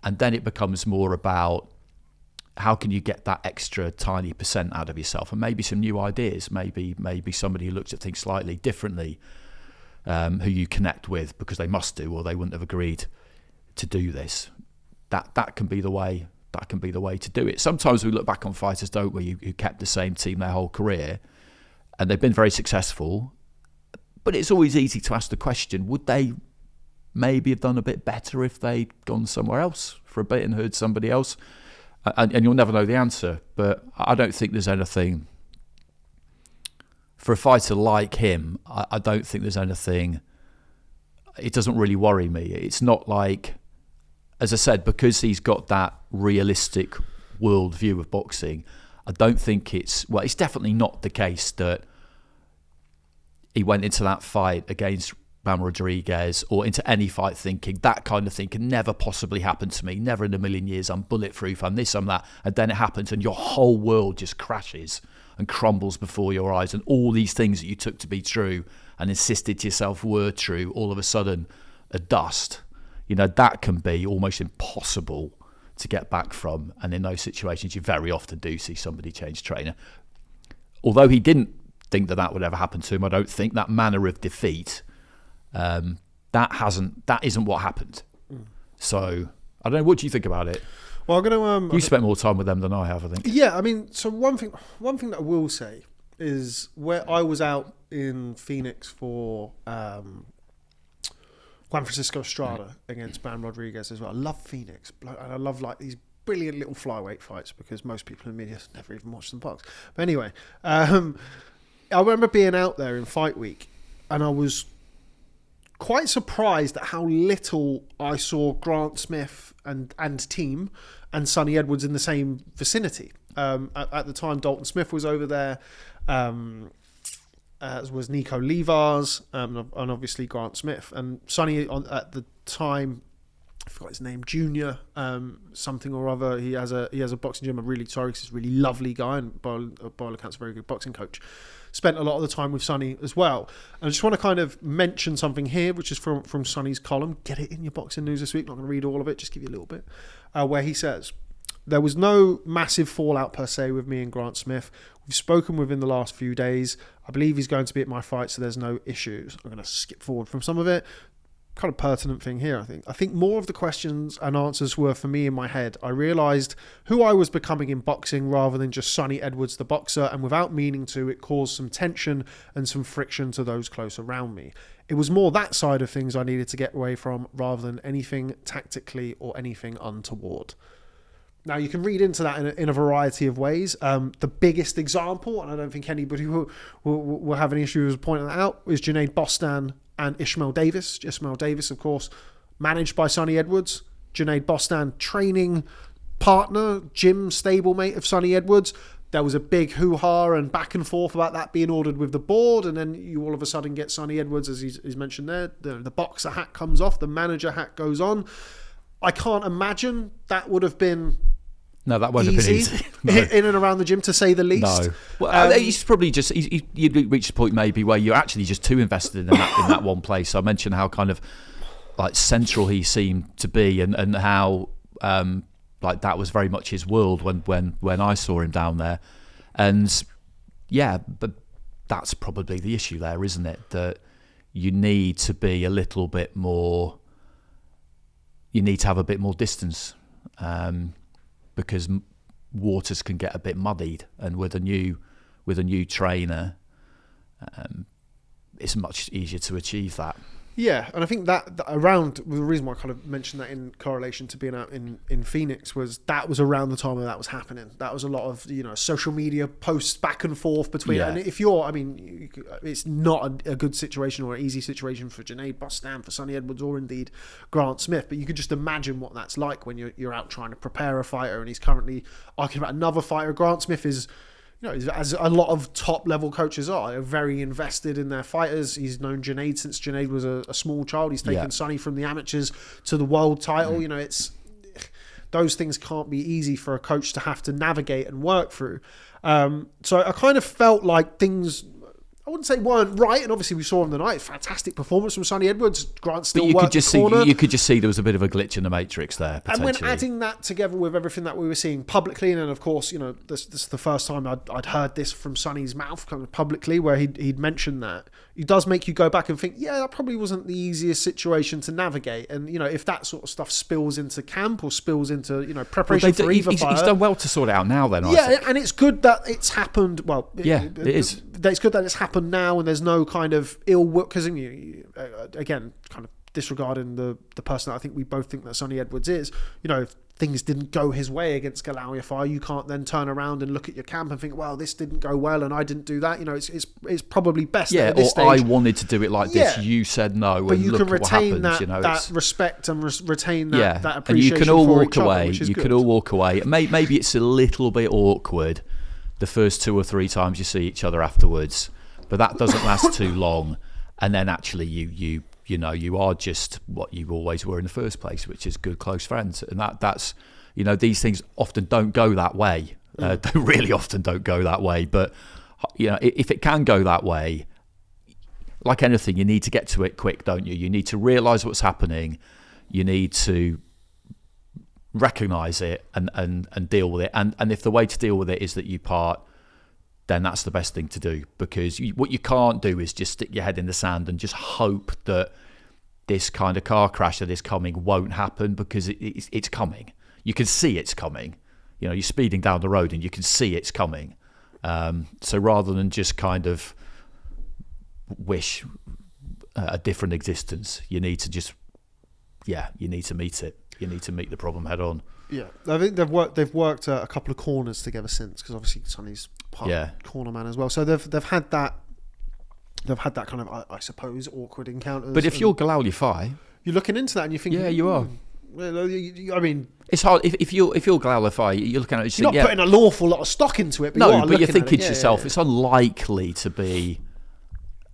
S2: And then it becomes more about how can you get that extra tiny % out of yourself, and maybe some new ideas, maybe somebody who looks at things slightly differently, who you connect with because they must do or they wouldn't have agreed to do this. That can be the way. That can be the way to do it. Sometimes we look back on fighters, don't we, who kept the same team their whole career, and they've been very successful. But it's always easy to ask the question, would they maybe have done a bit better if they'd gone somewhere else for a bit and heard somebody else? And you'll never know the answer. But I don't think there's anything, for a fighter like him, I don't think there's anything, it doesn't really worry me. It's not like, as I said, because he's got that realistic world view of boxing, I don't think it's definitely not the case that he went into that fight against Bam Rodriguez or into any fight thinking that kind of thing can never possibly happen to me, never in a million years, I'm bulletproof, I'm this, I'm that, and then it happens and your whole world just crashes and crumbles before your eyes, and all these things that you took to be true and insisted to yourself were true all of a sudden are dust. You know, that can be almost impossible to get back from. And in those situations, you very often do see somebody change trainer. Although he didn't think that would ever happen to him, I don't think that manner of defeat, that isn't what happened. So, I don't know, what do you think about it?
S1: Well, I'm going to...
S2: you spent more time with them than I have, I think.
S1: Yeah, I mean, so one thing that I will say is where I was out in Phoenix for... Juan Francisco Estrada against Bam Rodriguez as well. I love Phoenix. And I love like these brilliant little flyweight fights because most people in the media never even watch them box. But anyway, I remember being out there in fight week and I was quite surprised at how little I saw Grant Smith and team and Sonny Edwards in the same vicinity. At the time, Dalton Smith was over there. As was Nico Levars, and obviously Grant Smith. And Sonny, at the time, I forgot his name, Junior, something or other. He has a boxing gym. I'm really sorry because he's a really lovely guy, and by all accounts, a very good boxing coach. Spent a lot of the time with Sonny as well. And I just want to kind of mention something here, which is from Sonny's column. Get it in your Boxing News this week. Not going to read all of it, just give you a little bit. Where he says, there was no massive fallout per se with me and Grant Smith. We've spoken within the last few days. I believe he's going to be at my fight, so there's no issues. I'm going to skip forward from some of it. Kind of pertinent thing here, I think. I think more of the questions and answers were for me in my head. I realised who I was becoming in boxing rather than just Sonny Edwards the boxer, and without meaning to, it caused some tension and some friction to those close around me. It was more that side of things I needed to get away from rather than anything tactically or anything untoward. Now, you can read into that in a variety of ways. The biggest example, and I don't think anybody will have any issue with pointing that out, is Junaid Bostan and Ishmael Davis. Ishmael Davis, of course, managed by Sonny Edwards. Junaid Bostan, training partner, gym stablemate of Sonny Edwards. There was a big hoo-ha and back and forth about that being ordered with the board, and then you all of a sudden get Sonny Edwards, as he's mentioned there. The boxer hat comes off, the manager hat goes on. I can't imagine that would have been...
S2: No, that won't have been easy. No.
S1: In and around the gym, to say the least.
S2: No. Well, he's probably just... You'd reach a point maybe where you're actually just too invested in that one place. I mentioned how kind of like central he seemed to be and how Like that was very much his world when I saw him down there. And yeah, but that's probably the issue there, isn't it? That you need to be a little bit more, you need to have a bit more distance, because waters can get a bit muddied, and with a new trainer, it's much easier to achieve that.
S1: Yeah, and I think that around, the reason why I kind of mentioned that in correlation to being out in Phoenix was around the time that was happening. That was a lot of, social media posts back and forth between. Yeah. And if it's not a good situation or an easy situation for Junaid Bostan, for Sonny Edwards, or indeed Grant Smith. But you could just imagine what that's like when you're out trying to prepare a fighter, and he's currently arguing about another fighter. Grant Smith is, as a lot of top-level coaches are, very invested in their fighters. He's known Junaid since Junaid was a small child. He's taken Sonny from the amateurs to the world title. It's those things can't be easy for a coach to have to navigate and work through. So I kind of felt like things, I wouldn't say weren't right, and obviously we saw him the night. Fantastic performance from Sonny Edwards. Grant still worked the corner.
S2: You could just see there was a bit of a glitch in the matrix there.
S1: And when adding that together with everything that we were seeing publicly, and then of course, this is the first time I'd heard this from Sonny's mouth kind of publicly, where he'd mentioned that, it does make you go back and think, yeah, that probably wasn't the easiest situation to navigate. And if that sort of stuff spills into camp or spills into preparation for either fighter,
S2: he's done well to sort it out now. Then
S1: and it's good that it's happened. Well,
S2: it is.
S1: It's good that it's happened now, and there's no kind of ill work, because again, kind of disregarding the person that I think we both think that Sonny Edwards is. If things didn't go his way against Galal Yafai, you can't then turn around and look at your camp and think, well, this didn't go well and I didn't do that. It's probably best.
S2: Yeah,
S1: at this
S2: or
S1: stage,
S2: I wanted to do it like this. You said no,
S1: but
S2: and
S1: you
S2: look
S1: can
S2: at what
S1: retain
S2: happens,
S1: that respect and retain that appreciation.
S2: And you can all
S1: for
S2: walk
S1: each other,
S2: away.
S1: which is
S2: You
S1: good.
S2: can all walk away. Maybe it's a little bit awkward the first 2 or 3 times you see each other afterwards, but that doesn't last too long. And then actually you are just what you always were in the first place, which is good close friends. And that's these things often don't go that way. They really often don't go that way. But if it can go that way, like anything, you need to get to it quick, don't you? You need to realise what's happening. You need to recognise it and deal with it. And if the way to deal with it is that you part, then that's the best thing to do, because what you can't do is just stick your head in the sand and just hope that this kind of car crash that is coming won't happen, because it's coming. You can see it's coming. You're speeding down the road and you can see it's coming. So rather than just kind of wish a different existence, you need to just, you need to meet it. You need to meet the problem head on. Yeah,
S1: I think they've worked a couple of corners together since, because obviously Sonny's part corner man as well. So they've had that kind of, I suppose, awkward encounters.
S2: But if you're Galal Yafai,
S1: you're looking into that and you're thinking,
S2: you are.
S1: I mean,
S2: it's hard if you're Galal Yafai, you're looking at it.
S1: You're not putting an awful lot of stock into it. But
S2: you're thinking to yourself, it's unlikely to be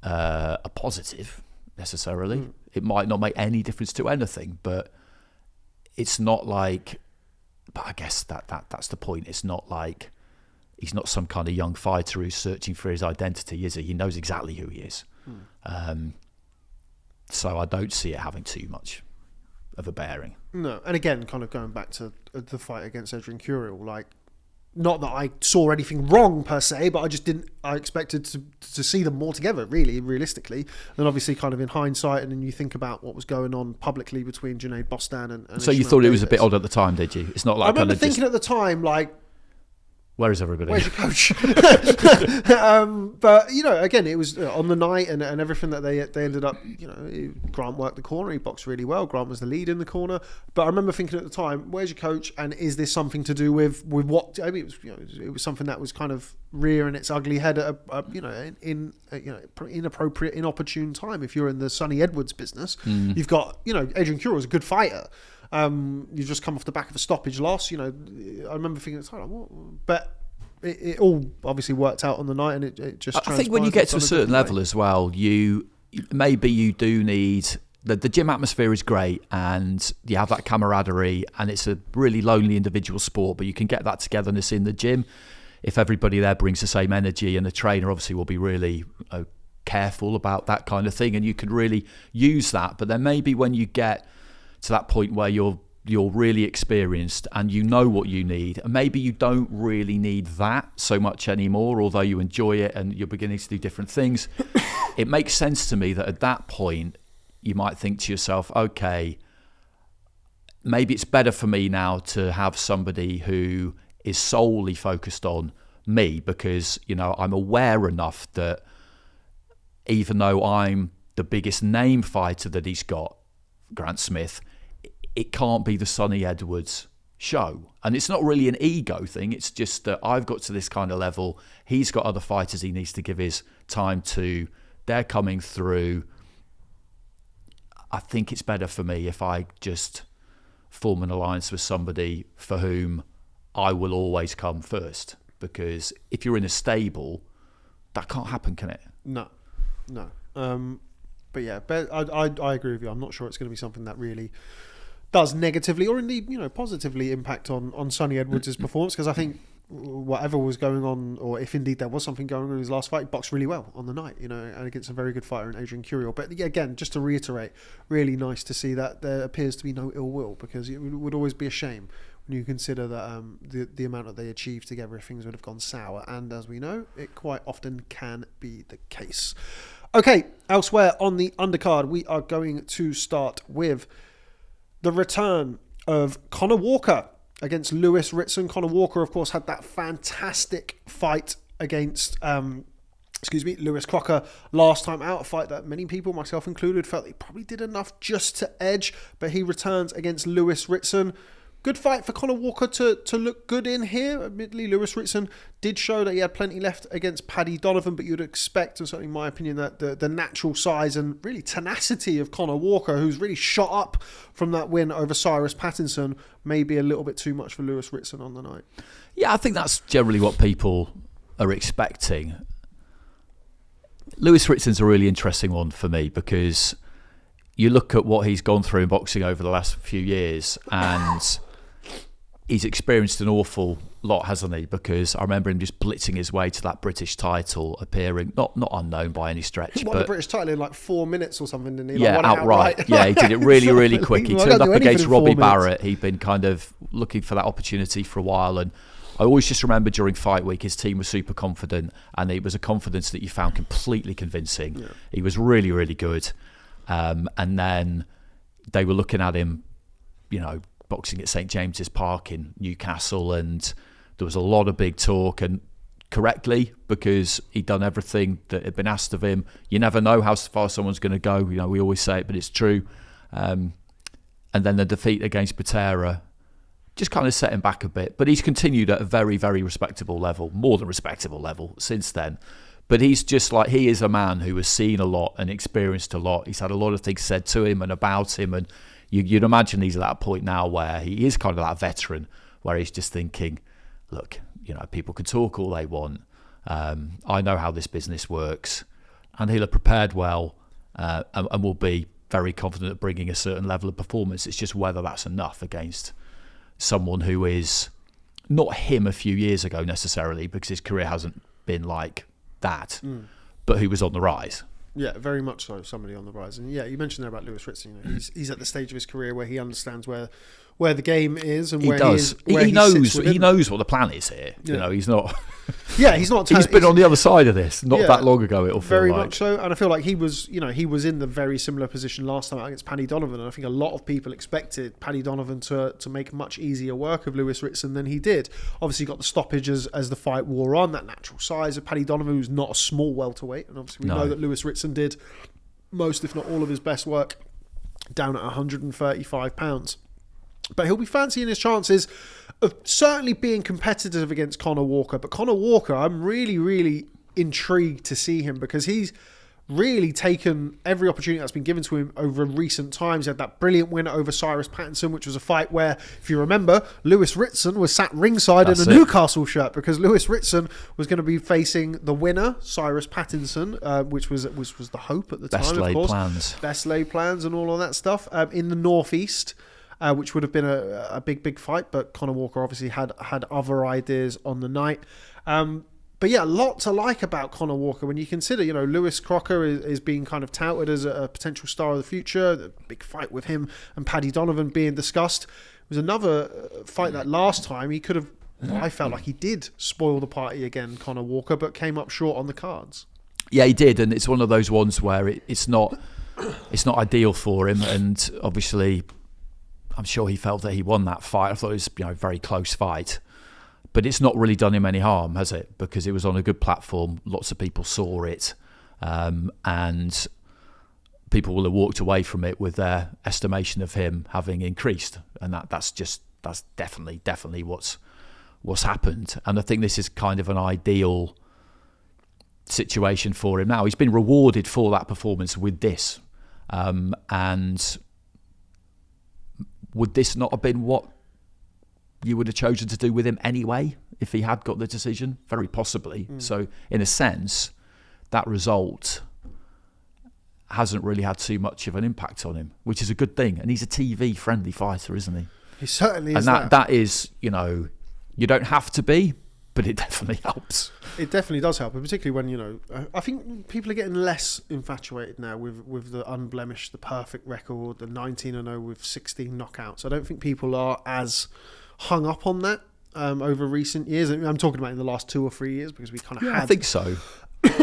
S2: a positive necessarily. It might not make any difference to anything, but it's not like. But I guess that's the point. It's not like he's not some kind of young fighter who's searching for his identity, is he? He knows exactly who he is. So I don't see it having too much of a bearing.
S1: No, and again, kind of going back to the fight against Adrian Curiel, like, not that I saw anything wrong per se, but I expected to see them more together, really, realistically. And obviously, kind of in hindsight, and then you think about what was going on publicly between Junaid Bostan and
S2: so you thought it was a bit odd at the time, did you? It's not like
S1: I remember thinking at the time, like,
S2: where is everybody?
S1: Where's your coach? But again, it was on the night and everything that they ended up. Grant worked the corner. He boxed really well. Grant was the lead in the corner. But I remember thinking at the time, where's your coach? And is this something to do with what? I mean, it was something that was kind of rearing its ugly head at in inappropriate, inopportune time. If you're in the Sonny Edwards business, you've got Adrian Curiel is a good fighter. You've just come off the back of a stoppage loss. I remember thinking, but it all obviously worked out on the night, and it just.
S2: I think when you get to a certain level as well, you do need the gym atmosphere is great, and you have that camaraderie, and it's a really lonely individual sport, but you can get that togetherness in the gym if everybody there brings the same energy, and the trainer obviously will be really careful about that kind of thing, and you can really use that. But then maybe when you get to that point where you're you're really experienced and you know what you need, and maybe you don't really need that so much anymore, although you enjoy it and you're beginning to do different things. It makes sense to me that at that point you might think to yourself, okay, maybe it's better for me now to have somebody who is solely focused on me, because, you know, I'm aware enough that even though I'm the biggest name fighter that he's got, Grant Smith, it can't be the Sonny Edwards show. And it's not really an ego thing. It's just that I've got to this kind of level. He's got other fighters he needs to give his time to. They're coming through. I think it's better for me if I just form an alliance with somebody for whom I will always come first. Because if you're in a stable, that can't happen, can it?
S1: No. But yeah, I agree with you. I'm not sure it's going to be something that really does negatively or indeed, you know, positively impact on Sonny Edwards' performance, because I think whatever was going on, or if indeed there was something going on in his last fight, he boxed really well on the night, you know, and against a very good fighter in Adrian Curiel. But yeah, again, just to reiterate, really nice to see that there appears to be no ill will, because it would always be a shame when you consider that the amount that they achieved together if things would have gone sour, and as we know, it quite often can be the case. Okay, elsewhere on the undercard, we are going to start with the return of Conah Walker against Lewis Ritson. Conah Walker, of course, had that fantastic fight against Lewis Crocker last time out, a fight that many people, myself included, felt he probably did enough just to edge, but he returns against Lewis Ritson. Good fight for Conah Walker to look good in here. Admittedly, Lewis Ritson did show that he had plenty left against Paddy Donovan, but you'd expect, and certainly in my opinion, that the natural size and really tenacity of Conah Walker, who's really shot up from that win over Cyrus Pattinson, may be a little bit too much for Lewis Ritson on the night.
S2: Yeah, I think that's generally what people are expecting. Lewis Ritson's a really interesting one for me, because you look at what he's gone through in boxing over the last few years, and he's experienced an awful lot, hasn't he? Because I remember him just blitzing his way to that British title, appearing not unknown by any stretch.
S1: He won the British title in like 4 minutes or something, didn't he?
S2: Yeah,
S1: like,
S2: outright. Yeah, he did it really, really quick. He turned up against Robbie Barrett. He'd been kind of looking for that opportunity for a while, and I always just remember during fight week, his team was super confident, and it was a confidence that you found completely convincing. Yeah. He was really, really good. And then they were looking at him, you know, boxing at St James's Park in Newcastle, and there was a lot of big talk, and correctly, because he'd done everything that had been asked of him. You never know how far someone's going to go. You know, we always say it, but it's true. And then the defeat against Patera just kind of set him back a bit. But he's continued at a very, very respectable level, more than respectable level since then. But he's just like, he is a man who has seen a lot and experienced a lot. He's had a lot of things said to him and about him. And you'd imagine he's at that point now where he is kind of that veteran, where he's just thinking, look, you know, people can talk all they want. I know how this business works. And he'll have prepared well and will be very confident at bringing a certain level of performance. It's just whether that's enough against someone who is not him a few years ago necessarily, because his career hasn't been like that, but who was on the rise.
S1: Yeah, very much so. Somebody on the rise. And yeah, you mentioned there about Lewis Ritson. You know, he's at the stage of his career where he understands where the game is and where he is.
S2: He knows what the plan is here. Yeah. You know, he's not.
S1: Yeah, he's not.
S2: He's been on the other side of this not that long ago. It'll feel
S1: very
S2: like.
S1: Much so, and I feel like he was in the very similar position last time out against Paddy Donovan, and I think a lot of people expected Paddy Donovan to make much easier work of Lewis Ritson than he did. Obviously, got the stoppages as the fight wore on. That natural size of Paddy Donovan, who's not a small welterweight, and obviously we know that Lewis Ritson did most, if not all, of his best work down at 135 pounds. But he'll be fancying his chances of certainly being competitive against Conah Walker. But Conah Walker, I'm really, really intrigued to see him, because he's really taken every opportunity that's been given to him over recent times. He had that brilliant win over Cyrus Pattinson, which was a fight where, if you remember, Lewis Ritson was sat ringside in a Newcastle shirt, because Lewis Ritson was going to be facing the winner, Cyrus Pattinson, which was the hope at the time, of course. Best laid plans and all of that stuff, in the Northeast. Which would have been a big fight, but Conah Walker obviously had other ideas on the night. But yeah, a lot to like about Conah Walker when you consider, Lewis Crocker is being kind of touted as a potential star of the future. The big fight with him and Paddy Donovan being discussed. It was another fight that last time he could have, I felt like he did spoil the party again, Conah Walker, but came up short on the cards.
S2: Yeah, he did, and it's one of those ones where it's not ideal for him, and obviously I'm sure he felt that he won that fight. I thought it was a very close fight. But it's not really done him any harm, has it? Because it was on a good platform. Lots of people saw it. And people will have walked away from it with their estimation of him having increased. And that's definitely what's happened. And I think this is kind of an ideal situation for him now. He's been rewarded for that performance with this. And would this not have been what you would have chosen to do with him anyway if he had got the decision? Very possibly. So in a sense, that result hasn't really had too much of an impact on him, which is a good thing. And he's a TV friendly fighter, isn't he?
S1: He certainly is.
S2: And that is, you don't have to be, but it definitely helps.
S1: It definitely does help, and particularly when, I think people are getting less infatuated now with the unblemished, the perfect record, the 19-0 with 16 knockouts. I don't think people are as hung up on that over recent years. I'm talking about in the last 2 or 3 years, because we kind of had...
S2: I think so.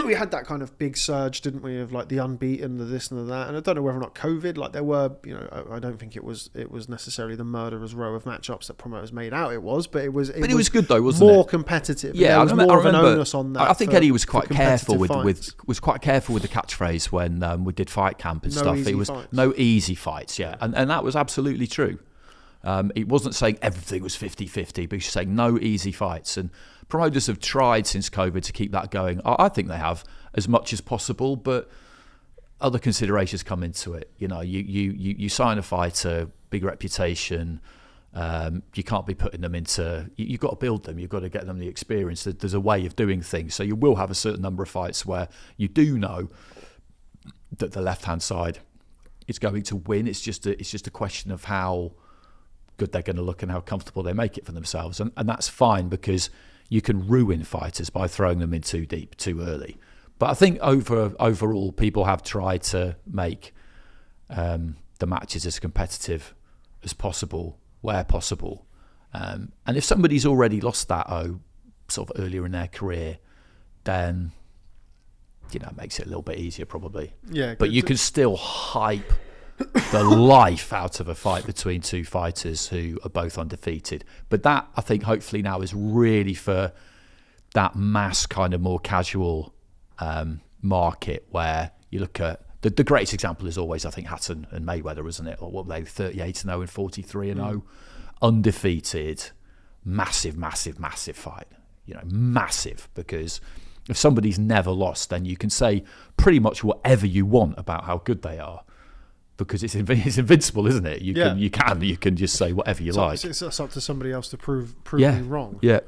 S1: We had that kind of big surge, didn't we, of like the unbeaten, the this and the that. And I don't know whether or not COVID, like there were, I don't think it was necessarily the murderer's row of matchups that promoters made out it was, but it was
S2: good though, wasn't it?
S1: More competitive.
S2: Yeah,
S1: there was more of an onus on that.
S2: I think Eddie was quite careful with
S1: fights.
S2: was quite careful with the catchphrase when we did fight camp and stuff. It was
S1: fights.
S2: No easy fights, yeah. And that was absolutely true. It wasn't saying everything was 50-50, but he was saying no easy fights. And promoters have tried since COVID to keep that going. I think they have as much as possible, but other considerations come into it. You sign a fighter, big reputation. You can't be putting them into... You've got to build them. You've got to get them the experience. There's a way of doing things. So you will have a certain number of fights where you do know that the left-hand side is going to win. It's just a question of how good they're going to look and how comfortable they make it for themselves. And that's fine, because you can ruin fighters by throwing them in too deep, too early. But I think overall, people have tried to make the matches as competitive as possible, where possible. And if somebody's already lost that sort of earlier in their career, then, it makes it a little bit easier probably.
S1: Yeah.
S2: But you can still hype the life out of a fight between two fighters who are both undefeated. But that, I think, hopefully now is really for that mass kind of more casual market, where you look at the greatest example is always, I think, Hatton and Mayweather, isn't it? Or what were they, 38-0 and 43-0, undefeated, massive fight. Massive, because if somebody's never lost, then you can say pretty much whatever you want about how good they are, because it's invincible, isn't it? You can just say whatever you like.
S1: It's up to somebody else to prove me wrong.
S2: Yeah.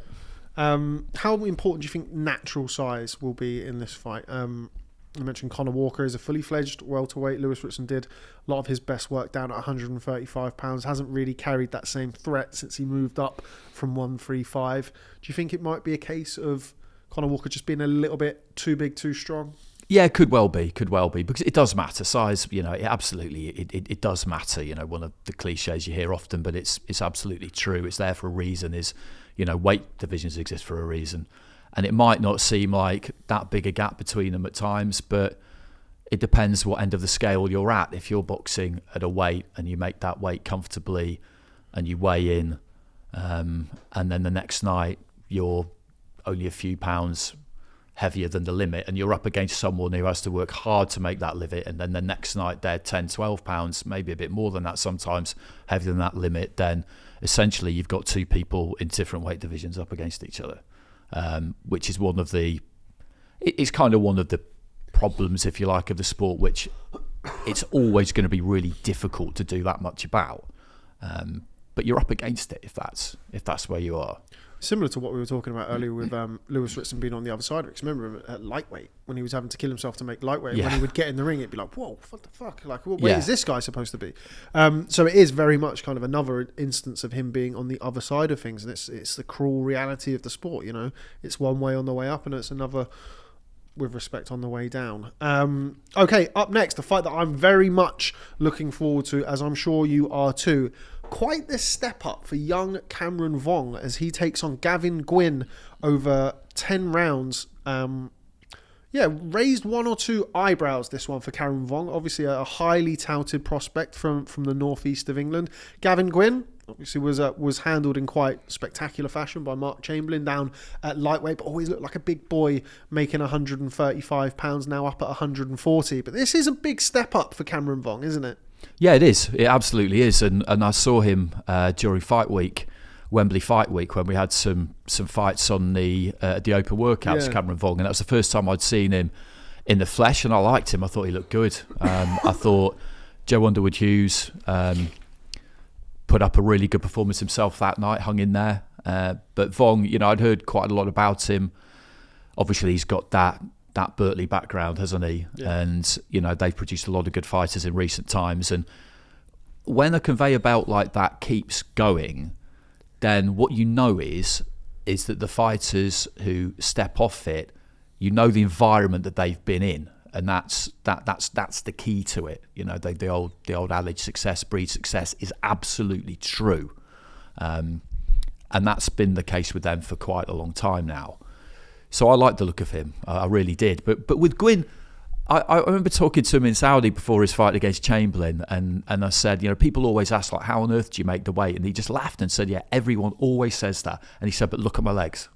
S1: How important do you think natural size will be in this fight? You mentioned Conah Walker is a fully fledged welterweight. Lewis Ritson did a lot of his best work down at 135 pounds. Hasn't really carried that same threat since he moved up from 135. Do you think it might be a case of Conah Walker just being a little bit too big, too strong?
S2: Yeah, could well be, because it does matter. Size, it absolutely, it does matter. One of the cliches you hear often, but it's absolutely true. It's there for a reason. Weight divisions exist for a reason. And it might not seem like that big a gap between them at times, but it depends what end of the scale you're at. If you're boxing at a weight and you make that weight comfortably and you weigh in, and then the next night you're only a few pounds heavier than the limit and you're up against someone who has to work hard to make that limit, and then the next night they're 10-12 pounds, maybe a bit more than that sometimes, heavier than that limit, then essentially you've got two people in different weight divisions up against each other, which is it's kind of one of the problems, if you like, of the sport, which it's always going to be really difficult to do that much about, but you're up against it if that's where you are.
S1: Similar to what we were talking about earlier with Lewis Ritson being on the other side of it. 'Cause remember him at lightweight when he was having to kill himself to make lightweight. When he would get in the ring, it'd be like, whoa, what the fuck? Like, where is this guy supposed to be? So it is very much kind of another instance of him being on the other side of things, and it's the cruel reality of the sport. You know, it's one way on the way up, and it's another, with respect, on the way down. Okay, up next, a fight that I'm very much looking forward to, as I'm sure you are too. Quite the step up for young Kieron Vuong as he takes on Gavin Gwynne over 10 rounds. Raised one or two eyebrows, this one, for Kieron Vuong. Obviously a highly touted prospect from the northeast of England. Gavin Gwynne obviously was handled in quite spectacular fashion by Mark Chamberlain down at lightweight, but always looked like a big boy, making £135, now up at 140. But this is a big step up for Kieron Vuong, isn't it?
S2: Yeah, it is. It absolutely is. And I saw him during fight week, Wembley Fight Week, when we had some fights on the open workouts, Kieron Vuong, and that was the first time I'd seen him in the flesh, and I liked him. I thought he looked good. I thought Joe Underwood-Hughes put up a really good performance himself that night, hung in there. But Vuong, you know, I'd heard quite a lot about him. Obviously, he's got that Berkeley background, hasn't he? Yeah. And, you know, they've produced a lot of good fighters in recent times. And when a conveyor belt like that keeps going, then what you know is that the fighters who step off it, you know the environment that they've been in. And that's the key to it. You know, the old adage, success breeds success, is absolutely true. And that's been the case with them for quite a long time now. So I like the look of him. I really did. But with Gwynne, I remember talking to him in Saudi before his fight against Chamberlain, and I said, you know, people always ask, like, how on earth do you make the weight? And he just laughed and said, yeah, everyone always says that. And he said, but look at my legs.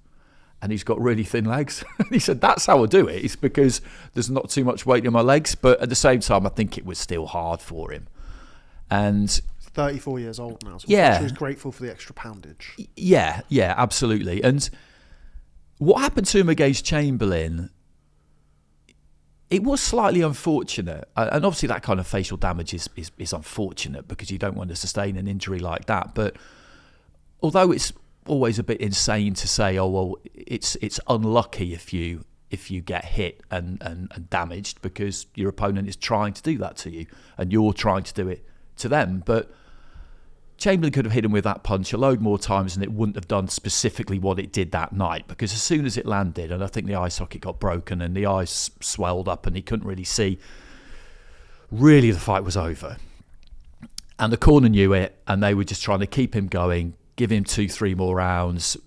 S2: And he's got really thin legs. He said, that's how I do it. It's because there's not too much weight in my legs. But at the same time, I think it was still hard for him. And
S1: 34 years old now, so
S2: yeah,
S1: I'm sure he's grateful for the extra poundage.
S2: Yeah, absolutely. And what happened to him against Chamberlain, it was slightly unfortunate. And obviously that kind of facial damage is unfortunate because you don't want to sustain an injury like that. But although it's always a bit insane to say, oh, well, it's unlucky if you get hit and damaged because your opponent is trying to do that to you and you're trying to do it to them. But Chamberlain could have hit him with that punch a load more times and it wouldn't have done specifically what it did that night, because as soon as it landed, and I think the eye socket got broken and the eyes swelled up and he couldn't really see, really the fight was over. And the corner knew it, and they were just trying to keep him going, give him 2-3 more rounds,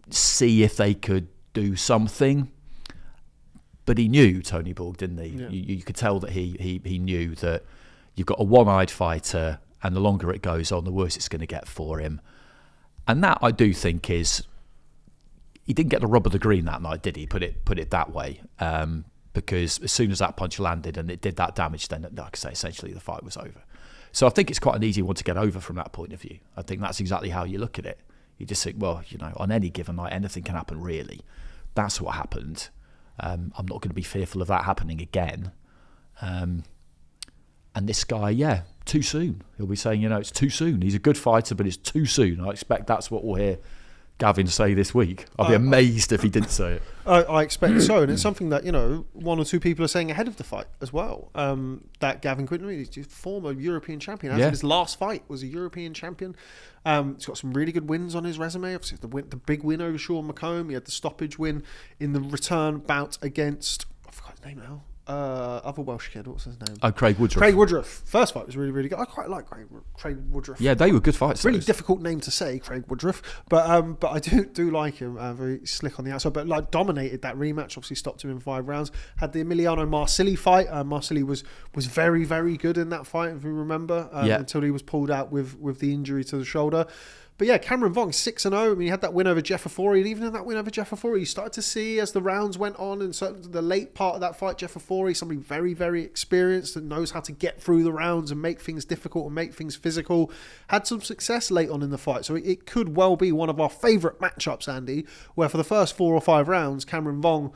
S2: see if they could do something. But he knew, Tony Borg, didn't he? Yeah. You could tell that he knew that you've got a one-eyed fighter, and the longer it goes on, the worse it's going to get for him. And that, I do think, is... He didn't get the rub of the green that night, did he? Put it that way. Because as soon as that punch landed and it did that damage, then, like I say, essentially the fight was over. So I think it's quite an easy one to get over from that point of view. I think that's exactly how you look at it. You just think, well, you know, on any given night, anything can happen, really. That's what happened. I'm not going to be fearful of that happening again. And this guy, yeah, too soon. He'll be saying, you know, it's too soon. He's a good fighter, but it's too soon. I expect that's what we'll hear Gavin say this week. I'll be amazed if he didn't say it. I
S1: expect so, and it's something that, you know, one or two people are saying ahead of the fight as well. That Gavin Gwynne, he's former European champion. His last fight was a European champion. He's got some really good wins on his resume. Obviously, the big win over Sean McComb. He had the stoppage win in the return bout against, I forgot his name now. Other Welsh kid, what's his name?
S2: Craig Woodruff.
S1: Craig Woodruff. First fight was really, really good. I quite like Craig Woodruff.
S2: Yeah, they were good fights.
S1: Really difficult name to say, Craig Woodruff, but I do like him. Very slick on the outside, but like dominated that rematch. Obviously, stopped him in 5 rounds. Had the Emiliano Marsili fight. Marsili was very, very good in that fight, if you remember, until he was pulled out with the injury to the shoulder. But yeah, Kieron Vuong 6-0. I mean, he had that win over Jeff Ofori, and even in that win over Jeff Ofori, you started to see as the rounds went on, and certainly the late part of that fight, Jeff Ofori, somebody very, very experienced that knows how to get through the rounds and make things difficult and make things physical, had some success late on in the fight. So it could well be one of our favourite matchups, Andy, where for the first 4 or 5 rounds, Kieron Vuong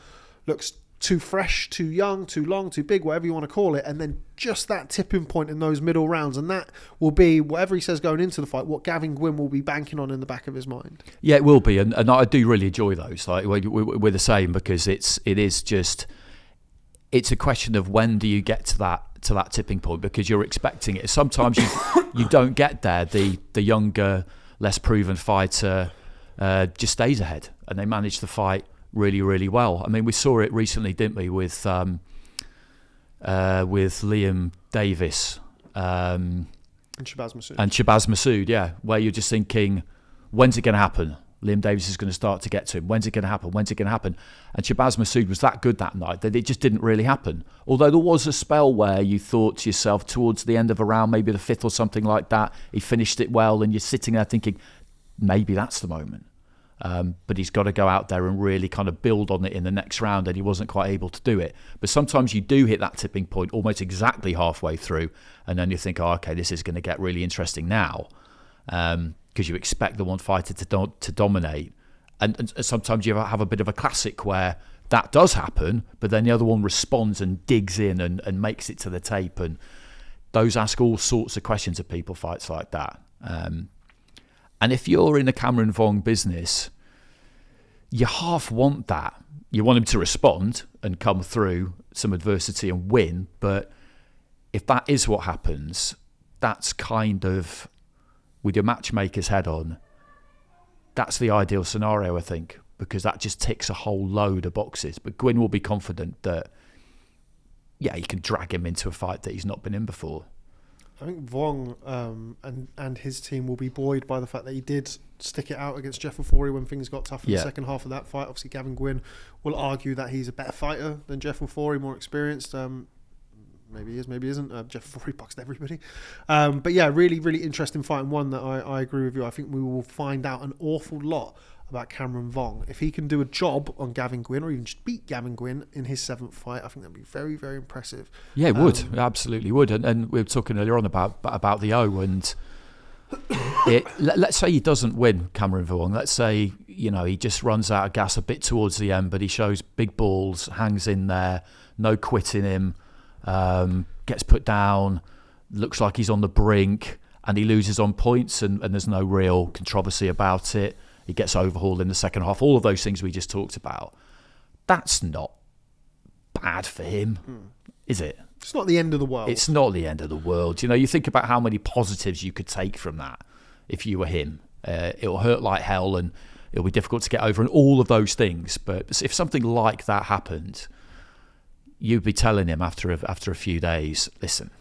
S1: looks too fresh, too young, too long, too big, whatever you want to call it, and then just that tipping point in those middle rounds, and that will be, whatever he says going into the fight, what Gavin Gwynne will be banking on in the back of his mind.
S2: Yeah, it will be, and I do really enjoy those. Like we're the same, because it's a question of when do you get to that tipping point, because you're expecting it. Sometimes you don't get there. The younger, less proven fighter just stays ahead, and they manage the fight really, really well. I mean, we saw it recently, didn't we, with Liam Davis
S1: and Shabazz
S2: Massoud, yeah, where you're just thinking, when's it going to happen? Liam Davis is going to start to get to him. When's it going to happen? When's it going to happen? And Shabazz Massoud was that good that night that it just didn't really happen. Although there was a spell where you thought to yourself towards the end of a round, maybe the fifth or something like that, he finished it well, and you're sitting there thinking, maybe that's the moment. But he's got to go out there and really kind of build on it in the next round, and he wasn't quite able to do it. But sometimes you do hit that tipping point almost exactly halfway through, and then you think, oh, okay, this is going to get really interesting now, because you expect the one fighter to dominate. And sometimes you have a bit of a classic where that does happen, but then the other one responds and digs in and makes it to the tape. And those ask all sorts of questions of people, fights like that. And if you're in the Cameron Vuong business, you half want that. You want him to respond and come through some adversity and win. But if that is what happens, that's kind of, with your matchmaker's head on, that's the ideal scenario, I think, because that just ticks a whole load of boxes. But Gwynne will be confident that, yeah, he can drag him into a fight that he's not been in before.
S1: I think Vuong and his team will be buoyed by the fact that he did stick it out against Jeff Ofori when things got tough in the second half of that fight. Obviously, Gavin Gwynne will argue that he's a better fighter than Jeff Ofori, more experienced. Maybe he is, maybe he isn't. Jeff Ofori boxed everybody. But yeah, really, really interesting fight, and one that I agree with you. I think we will find out an awful lot about Cameron Vuong. If he can do a job on Gavin Gwynne, or even just beat Gavin Gwynne in his seventh fight, I think that'd be very, very impressive.
S2: Yeah, it would. It absolutely would. And we were talking earlier on about the O, and let's say he doesn't win, Cameron Vuong. Let's say, he just runs out of gas a bit towards the end, but he shows big balls, hangs in there, no quitting him, gets put down, looks like he's on the brink, and he loses on points, and there's no real controversy about it. He gets overhauled in the second half. All of those things we just talked about. That's not bad for him, is it?
S1: It's not the end of the world.
S2: It's not the end of the world. You think about how many positives you could take from that if you were him. It'll hurt like hell, and it'll be difficult to get over, and all of those things. But if something like that happened, you'd be telling him after a few days, listen,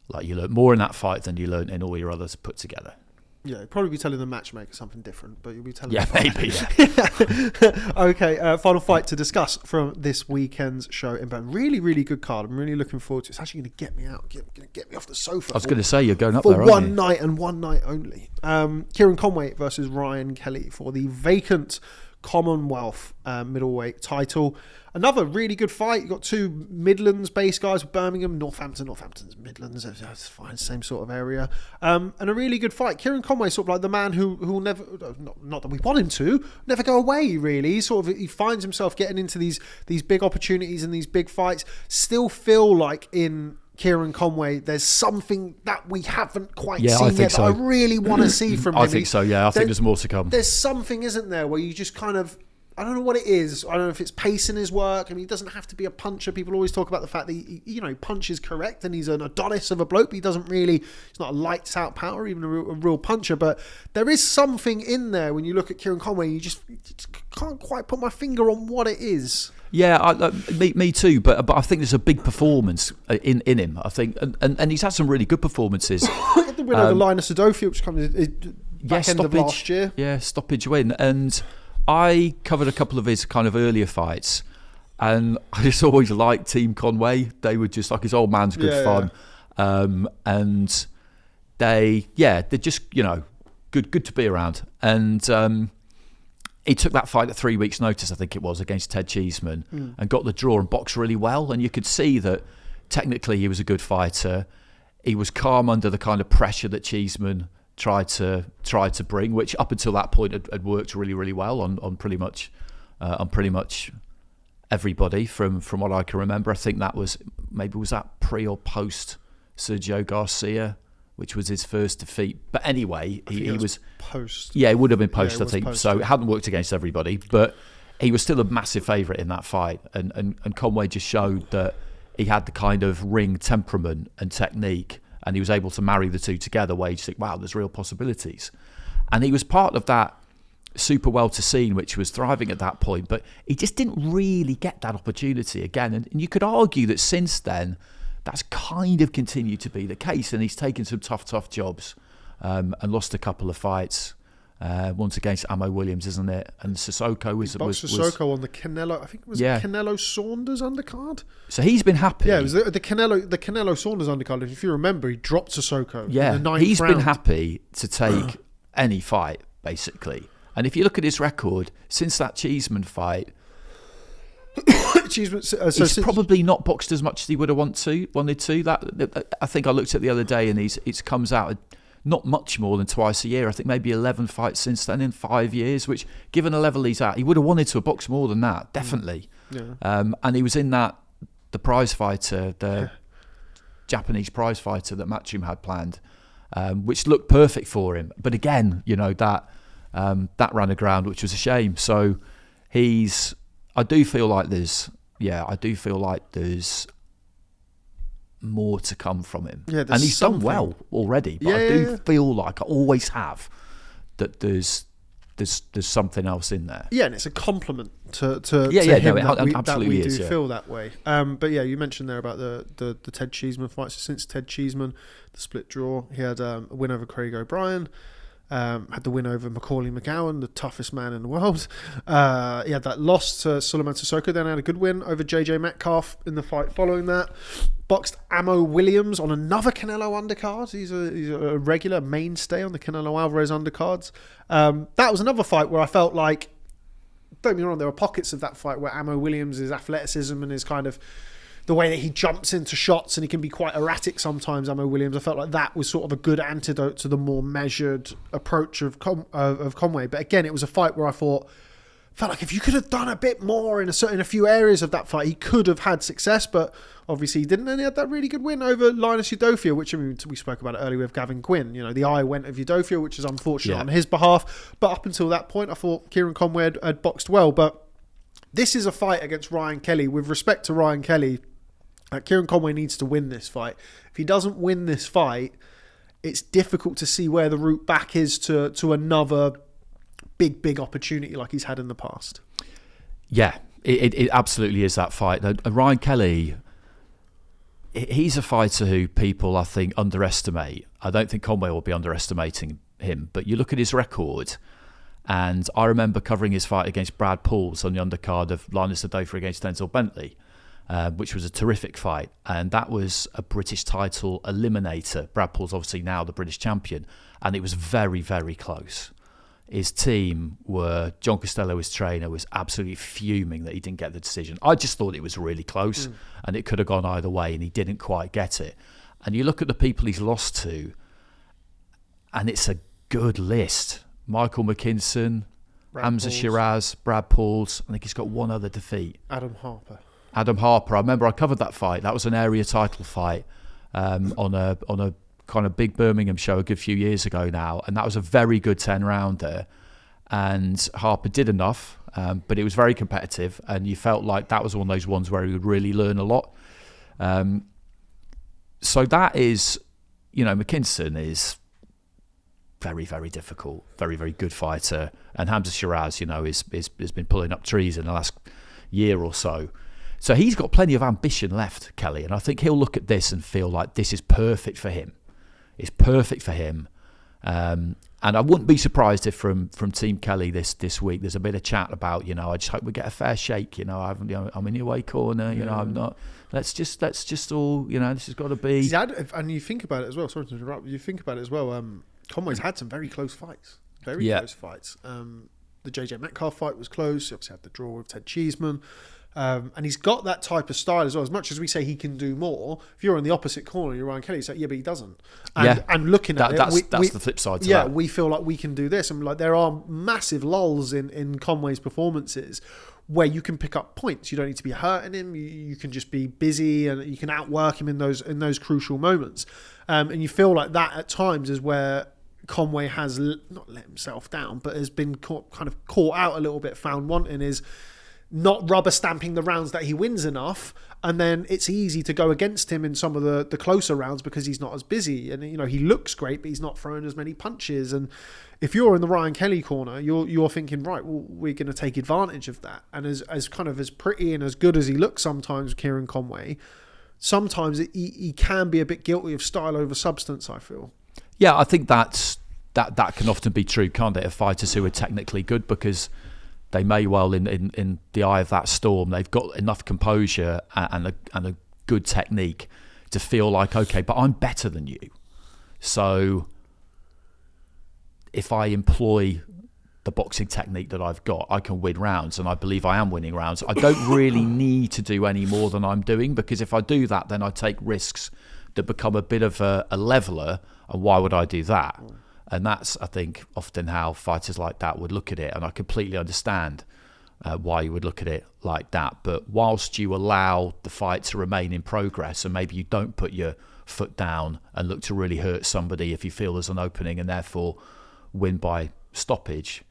S2: like, you learned more in that fight than you learned in all your others put together.
S1: Yeah, you'd probably be telling the matchmaker something different, but you'll be telling.
S2: Yeah, maybe. Yeah.
S1: Okay, final fight to discuss from this weekend's show. Really, really good card. I'm really looking forward to it. It's actually going to get me out, going to get me off the sofa.
S2: I was going to say, you're going up
S1: for
S2: there,
S1: one night and one night only. Kieron Conway versus Ryan Kelly for the vacant Commonwealth middleweight title. Another really good fight. You've got two Midlands-based guys, Birmingham, Northampton's Midlands. It's fine, same sort of area. And a really good fight. Kieron Conway, sort of like the man who will never, not that we want him to, never go away, really. He finds himself getting into these big opportunities and these big fights. Still feel like in Kieron Conway, there's something that we haven't quite seen yet that I really want to see from him.
S2: I think so, yeah. I think there's more to come.
S1: There's something, isn't there, where you just kind of, I don't know what it is. I don't know if it's pace in his work. I mean, he doesn't have to be a puncher. People always talk about the fact that he punches correct, and he's an Adonis of a bloke, but he doesn't really, he's not a lights out pounder, even a real puncher. But there is something in there when you look at Kieron Conway, you just can't quite put my finger on what it is.
S2: Yeah, me too. But I think there's a big performance in him. I think, and he's had some really good performances.
S1: The win over Linus Adofia, which comes back end of last year.
S2: Yeah, stoppage win. And I covered a couple of his kind of earlier fights, and I just always liked Team Conway. They were just like, his old man's good fun. And they're just, good to be around. And he took that fight at 3 weeks' notice, I think it was, against Ted Cheeseman, and got the draw and boxed really well. And you could see that technically he was a good fighter. He was calm under the kind of pressure that Cheeseman tried to bring, which up until that point had worked really, really well on pretty much everybody from what I can remember. I think that was that pre or post Sergio Garcia, which was his first defeat. But anyway, he was
S1: post.
S2: Yeah, it would have been post,
S1: Yeah,
S2: I think.
S1: post.
S2: So it hadn't worked against everybody, but he was still a massive favourite in that fight. And Conway just showed that he had the kind of ring temperament and technique, and he was able to marry the two together where you just think, wow, there's real possibilities. And he was part of that super welter scene, which was thriving at that point, but he just didn't really get that opportunity again. And you could argue that since then, that's kind of continued to be the case, and he's taken some tough jobs and lost a couple of fights. Once against Amo Williams, isn't it? And Sissoko was
S1: Sissoko on the Canelo. I think it was Canelo Saunders undercard.
S2: So he's been happy.
S1: Yeah, it was the Canelo Saunders undercard. If you remember, he dropped Sissoko.
S2: Yeah,
S1: in the 9th
S2: he's
S1: round.
S2: been happy to take any fight basically. And if you look at his record since that Cheeseman fight, he's probably not boxed as much as he would have wanted to. That I think I looked at the other day, and it comes out not much more than twice a year. I think maybe 11 fights since then in 5 years, which, given the level he's at, he would have wanted to have boxed more than that, definitely.
S1: Yeah.
S2: And he was in the prize fighter, the Japanese prize fighter that Matchroom had planned, which looked perfect for him. But again, that ran aground, which was a shame. So I do feel like there's more to come from him. Yeah, and he's done well already, but I do feel like I always have that there's something else in there.
S1: Yeah, and it's a compliment to him that we do feel that way. But yeah, you mentioned there about the Ted Cheeseman fight. So since Ted Cheeseman, the split draw, he had a win over Craig O'Brien. Had the win over Macaulay McGowan, the toughest man in the world. He had that loss to Suleiman Sissoko, then had a good win over JJ Metcalf in the fight following that. Boxed Amo Williams on another Canelo undercard. He's a regular mainstay on the Canelo Alvarez undercards. That was another fight where I felt like, don't get me wrong, there were pockets of that fight where Amo Williams' athleticism and his kind of the way that he jumps into shots, and he can be quite erratic sometimes, Amo Williams. I felt like that was sort of a good antidote to the more measured approach of Conway. But again, it was a fight where I felt like if you could have done a bit more in a few areas of that fight, he could have had success, but obviously he didn't. And he had that really good win over Linus Udofia, which, I mean, we spoke about it earlier with Gavin Gwynne. The eye went of Udofia, which is unfortunate on his behalf. But up until that point, I thought Kieron Conway had boxed well. But this is a fight against Ryan Kelly. With respect to Ryan Kelly, Kieron Conway needs to win this fight. If he doesn't win this fight, it's difficult to see where the route back is to another big opportunity like he's had in the past. Yeah,
S2: it absolutely is that fight. Ryan Kelly, he's a fighter who people, I think, underestimate. I don't think Conway will be underestimating him, but you look at his record, and I remember covering his fight against Brad Pauls on the undercard of Linus Udofia against Denzel Bentley, which was a terrific fight, and that was a British title eliminator. Brad Paul's obviously now the British champion, and it was very, very close. His team John Costello, his trainer, was absolutely fuming that he didn't get the decision. I just thought it was really close, and it could have gone either way, and he didn't quite get it. And you look at the people he's lost to, and it's a good list. Michael McKinson, Hamza Shiraz, Brad Pauls. I think he's got one other defeat.
S1: Adam Harper.
S2: I remember I covered that fight. That was an area title fight on a kind of big Birmingham show a good few years ago now, and that was a very good 10-rounder. And Harper did enough, but it was very competitive, and you felt like that was one of those ones where he would really learn a lot. So that is, McKinson is very, very difficult, very, very good fighter, and Hamza Shiraz, has been pulling up trees in the last year or so. So he's got plenty of ambition left, Kelly, and I think he'll look at this and feel like this is perfect for him. It's perfect for him. And I wouldn't be surprised if from Team Kelly this week there's a bit of chat about, I just hope we get a fair shake. I'm in your way corner. I'm not. Let's just all. This has got to be.
S1: And you think about it as well. Sorry to interrupt. You think about it as well. Conway's had some very close fights. Close fights. The JJ Metcalf fight was close. He obviously had the draw with Ted Cheeseman. And he's got that type of style as well. As much as we say he can do more, if you're in the opposite corner, you're Ryan Kelly, it's like, yeah, but he doesn't. And looking at
S2: that's the flip side to that.
S1: Yeah, we feel like we can do this. And like there are massive lulls in Conway's performances where you can pick up points. You don't need to be hurting him. You can just be busy and you can outwork him in those crucial moments. And you feel like that at times is where Conway has not let himself down, but has been kind of caught out a little bit, found wanting, is not rubber stamping the rounds that he wins enough, and then it's easy to go against him in some of the closer rounds because he's not as busy, and he looks great but he's not throwing as many punches. And if you're in the Ryan Kelly corner, you're thinking, right, well, we're going to take advantage of that. And as kind of as pretty and as good as he looks sometimes, Kieron Conway, sometimes he can be a bit guilty of style over substance, I feel.
S2: Yeah, I think that can often be true, can't it, of fighters who are technically good, because they may well, in the eye of that storm, they've got enough composure and a good technique to feel like, okay, but I'm better than you. So if I employ the boxing technique that I've got, I can win rounds, and I believe I am winning rounds. I don't really need to do any more than I'm doing, because if I do that, then I take risks that become a bit of a leveler, and why would I do that? And that's, I think, often how fighters like that would look at it. And I completely understand why you would look at it like that. But whilst you allow the fight to remain in progress, and maybe you don't put your foot down and look to really hurt somebody if you feel there's an opening and therefore win by stoppage,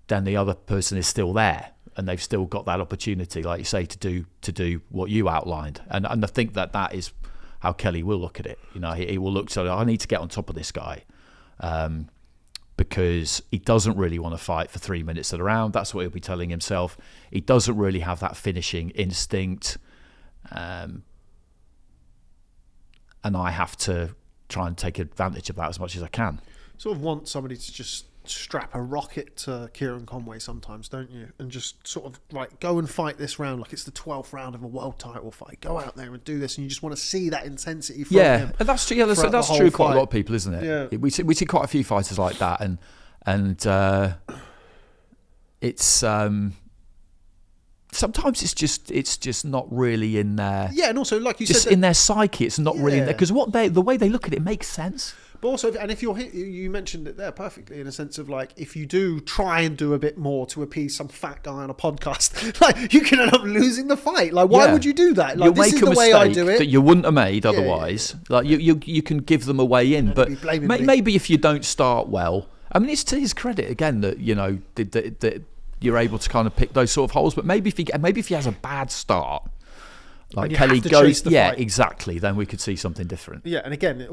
S2: then the other person is still there and they've still got that opportunity, like you say, to do what you outlined. And I think that is how Kelly will look at it. He will look, so I need to get on top of this guy. Because he doesn't really want to fight for 3 minutes at a round. That's what he'll be telling himself. He doesn't really have that finishing instinct, and I have to try and take advantage of that as much as I can.
S1: Sort of want somebody to just strap a rocket to Kieron Conway sometimes, don't you? And just sort of like, go and fight this round like it's the 12th round of a world title fight. Go out there and do this, and you just want to see that intensity from him.
S2: And that's true. Yeah, that's true. Quite a lot of people, isn't it?
S1: Yeah.
S2: We see quite a few fighters like that, and it's sometimes it's just not really in there.
S1: Yeah, and also like you
S2: just
S1: said,
S2: in their psyche, it's not really in there, because the way they look at it makes sense.
S1: But also, and if you mentioned it there perfectly, in a sense of like, if you do try and do a bit more to appease some fat guy on a podcast, like, you can end up losing the fight. Like, why would you do that? Like, this is the way I do it
S2: that you wouldn't have made otherwise. Like, you can give them a way in, but maybe if you don't start well, I mean, it's to his credit again that that you're able to kind of pick those sort of holes. But maybe if he has a bad start, like Kelly goes, fight. Exactly. Then we could see something different.
S1: Yeah, and again, it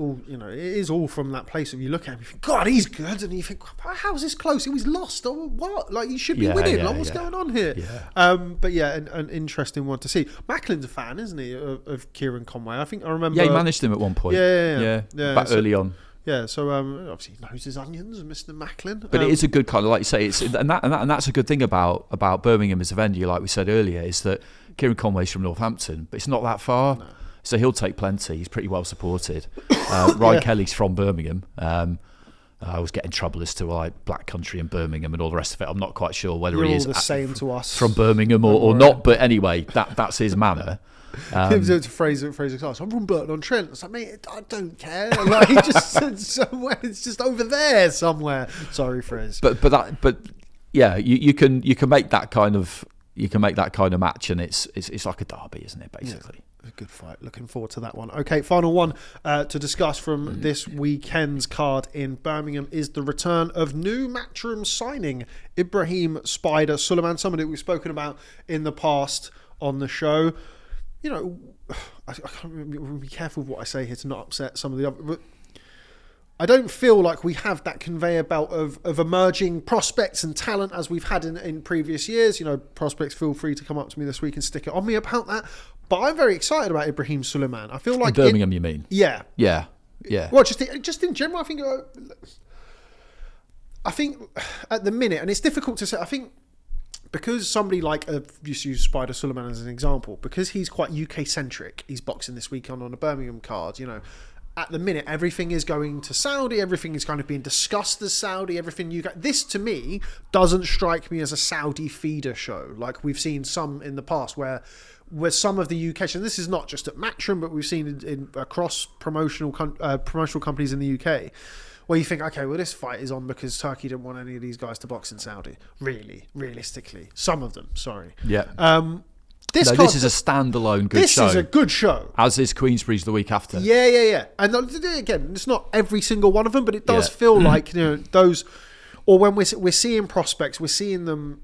S1: is all from that place of, you look at him, you think, God, he's good, and you think, how is this close? He was lost or what? Like, he should be winning. Like, what's going on here?
S2: Yeah.
S1: But yeah, an interesting one to see. Macklin's a fan, isn't he, of Kieron Conway? I think I remember.
S2: Yeah, he managed him at one point.
S1: Yeah.
S2: Back early on.
S1: Yeah, so obviously he knows his onions, Mr. Macklin.
S2: But it is a good kind of, like you say, and that's a good thing about Birmingham as a venue, like we said earlier, is that Kieron Conway's from Northampton, but it's not that far, so he'll take plenty. He's pretty well supported. Ryan Kelly's from Birmingham. I was getting in trouble as to like Black Country and Birmingham and all the rest of it. I'm not quite sure whether he is
S1: the same to us
S2: from Birmingham or not, but anyway, that's his manner.
S1: To Fraser class, I'm from Burton-on-Trent. I was like, mate, I don't care. Like, he just said somewhere. It's just over there somewhere. Sorry, Fraser.
S2: But yeah, you can make that kind of match, and it's like a derby, isn't it? Basically,
S1: a good fight. Looking forward to that one. Okay, final one to discuss from this weekend's card in Birmingham is the return of new matchroom signing Ibraheem "Spider" Sulaimaan, somebody we've spoken about in the past on the show. I can't be careful what I say here to not upset some of the other. But I don't feel like we have that conveyor belt of emerging prospects and talent as we've had in previous years. Prospects, feel free to come up to me this week and stick it on me about that. But I'm very excited about Ibraheem Sulaimaan. I feel like
S2: in Birmingham, you mean?
S1: Yeah. Well, just in general, I think at the minute, and it's difficult to say. I think, because somebody like, just use Spider Sulaimaan as an example, because he's quite UK-centric, he's boxing this weekend on a Birmingham card, at the minute, everything is going to Saudi. Everything is kind of being discussed as Saudi. Everything you got. This, to me, doesn't strike me as a Saudi feeder show. Like we've seen some in the past where some of the UK, and this is not just at Matchroom, but we've seen in across promotional companies in the UK, where you think, okay, well, this fight is on because Turkey didn't want any of these guys to box in Saudi. Really, realistically. Some of them, sorry.
S2: Yeah. This is a standalone good show. This is
S1: a good show.
S2: As is Queensberry's the week after.
S1: Yeah. And again, it's not every single one of them, but it does feel like, those... Or when we're seeing prospects, we're seeing them...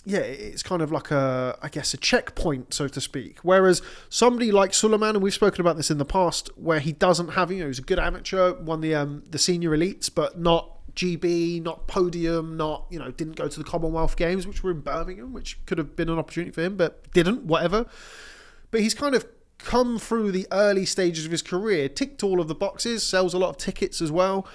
S1: Yeah, it's kind of like a checkpoint, so to speak. Whereas somebody like Sulaimaan, and we've spoken about this in the past, where he doesn't have, he's a good amateur, won the senior elites, but not GB, not podium, not, didn't go to the Commonwealth Games, which were in Birmingham, which could have been an opportunity for him, but didn't, whatever. But he's kind of come through the early stages of his career, ticked all of the boxes, sells a lot of tickets as well.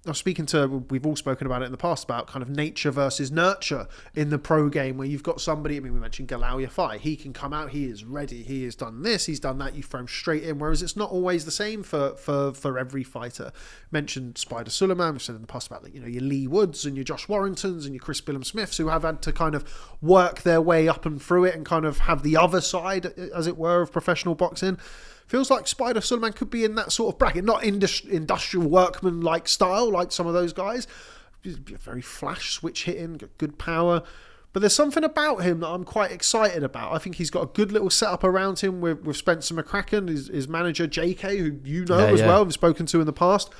S1: I was we've all spoken about it in the past, about kind of nature versus nurture in the pro game, where you've got somebody, we mentioned Galal Yafai, he can come out, he is ready, he has done this, he's done that, you throw him straight in, whereas it's not always the same for every fighter. Mentioned Spider Sulaimaan, we've said in the past about your Lee Woods and your Josh Warringtons and your Chris Billum-Smiths, who have had to kind of work their way up and through it and kind of have the other side, as it were, of professional boxing. Feels like Spider Sulaimaan could be in that sort of bracket, not industrial workman-like style like some of those guys. Very flash switch hitting, got good power. But there's something about him that I'm quite excited about. I think he's got a good little setup around him with Spencer McCracken, his manager JK, who as well, I've spoken to in the past.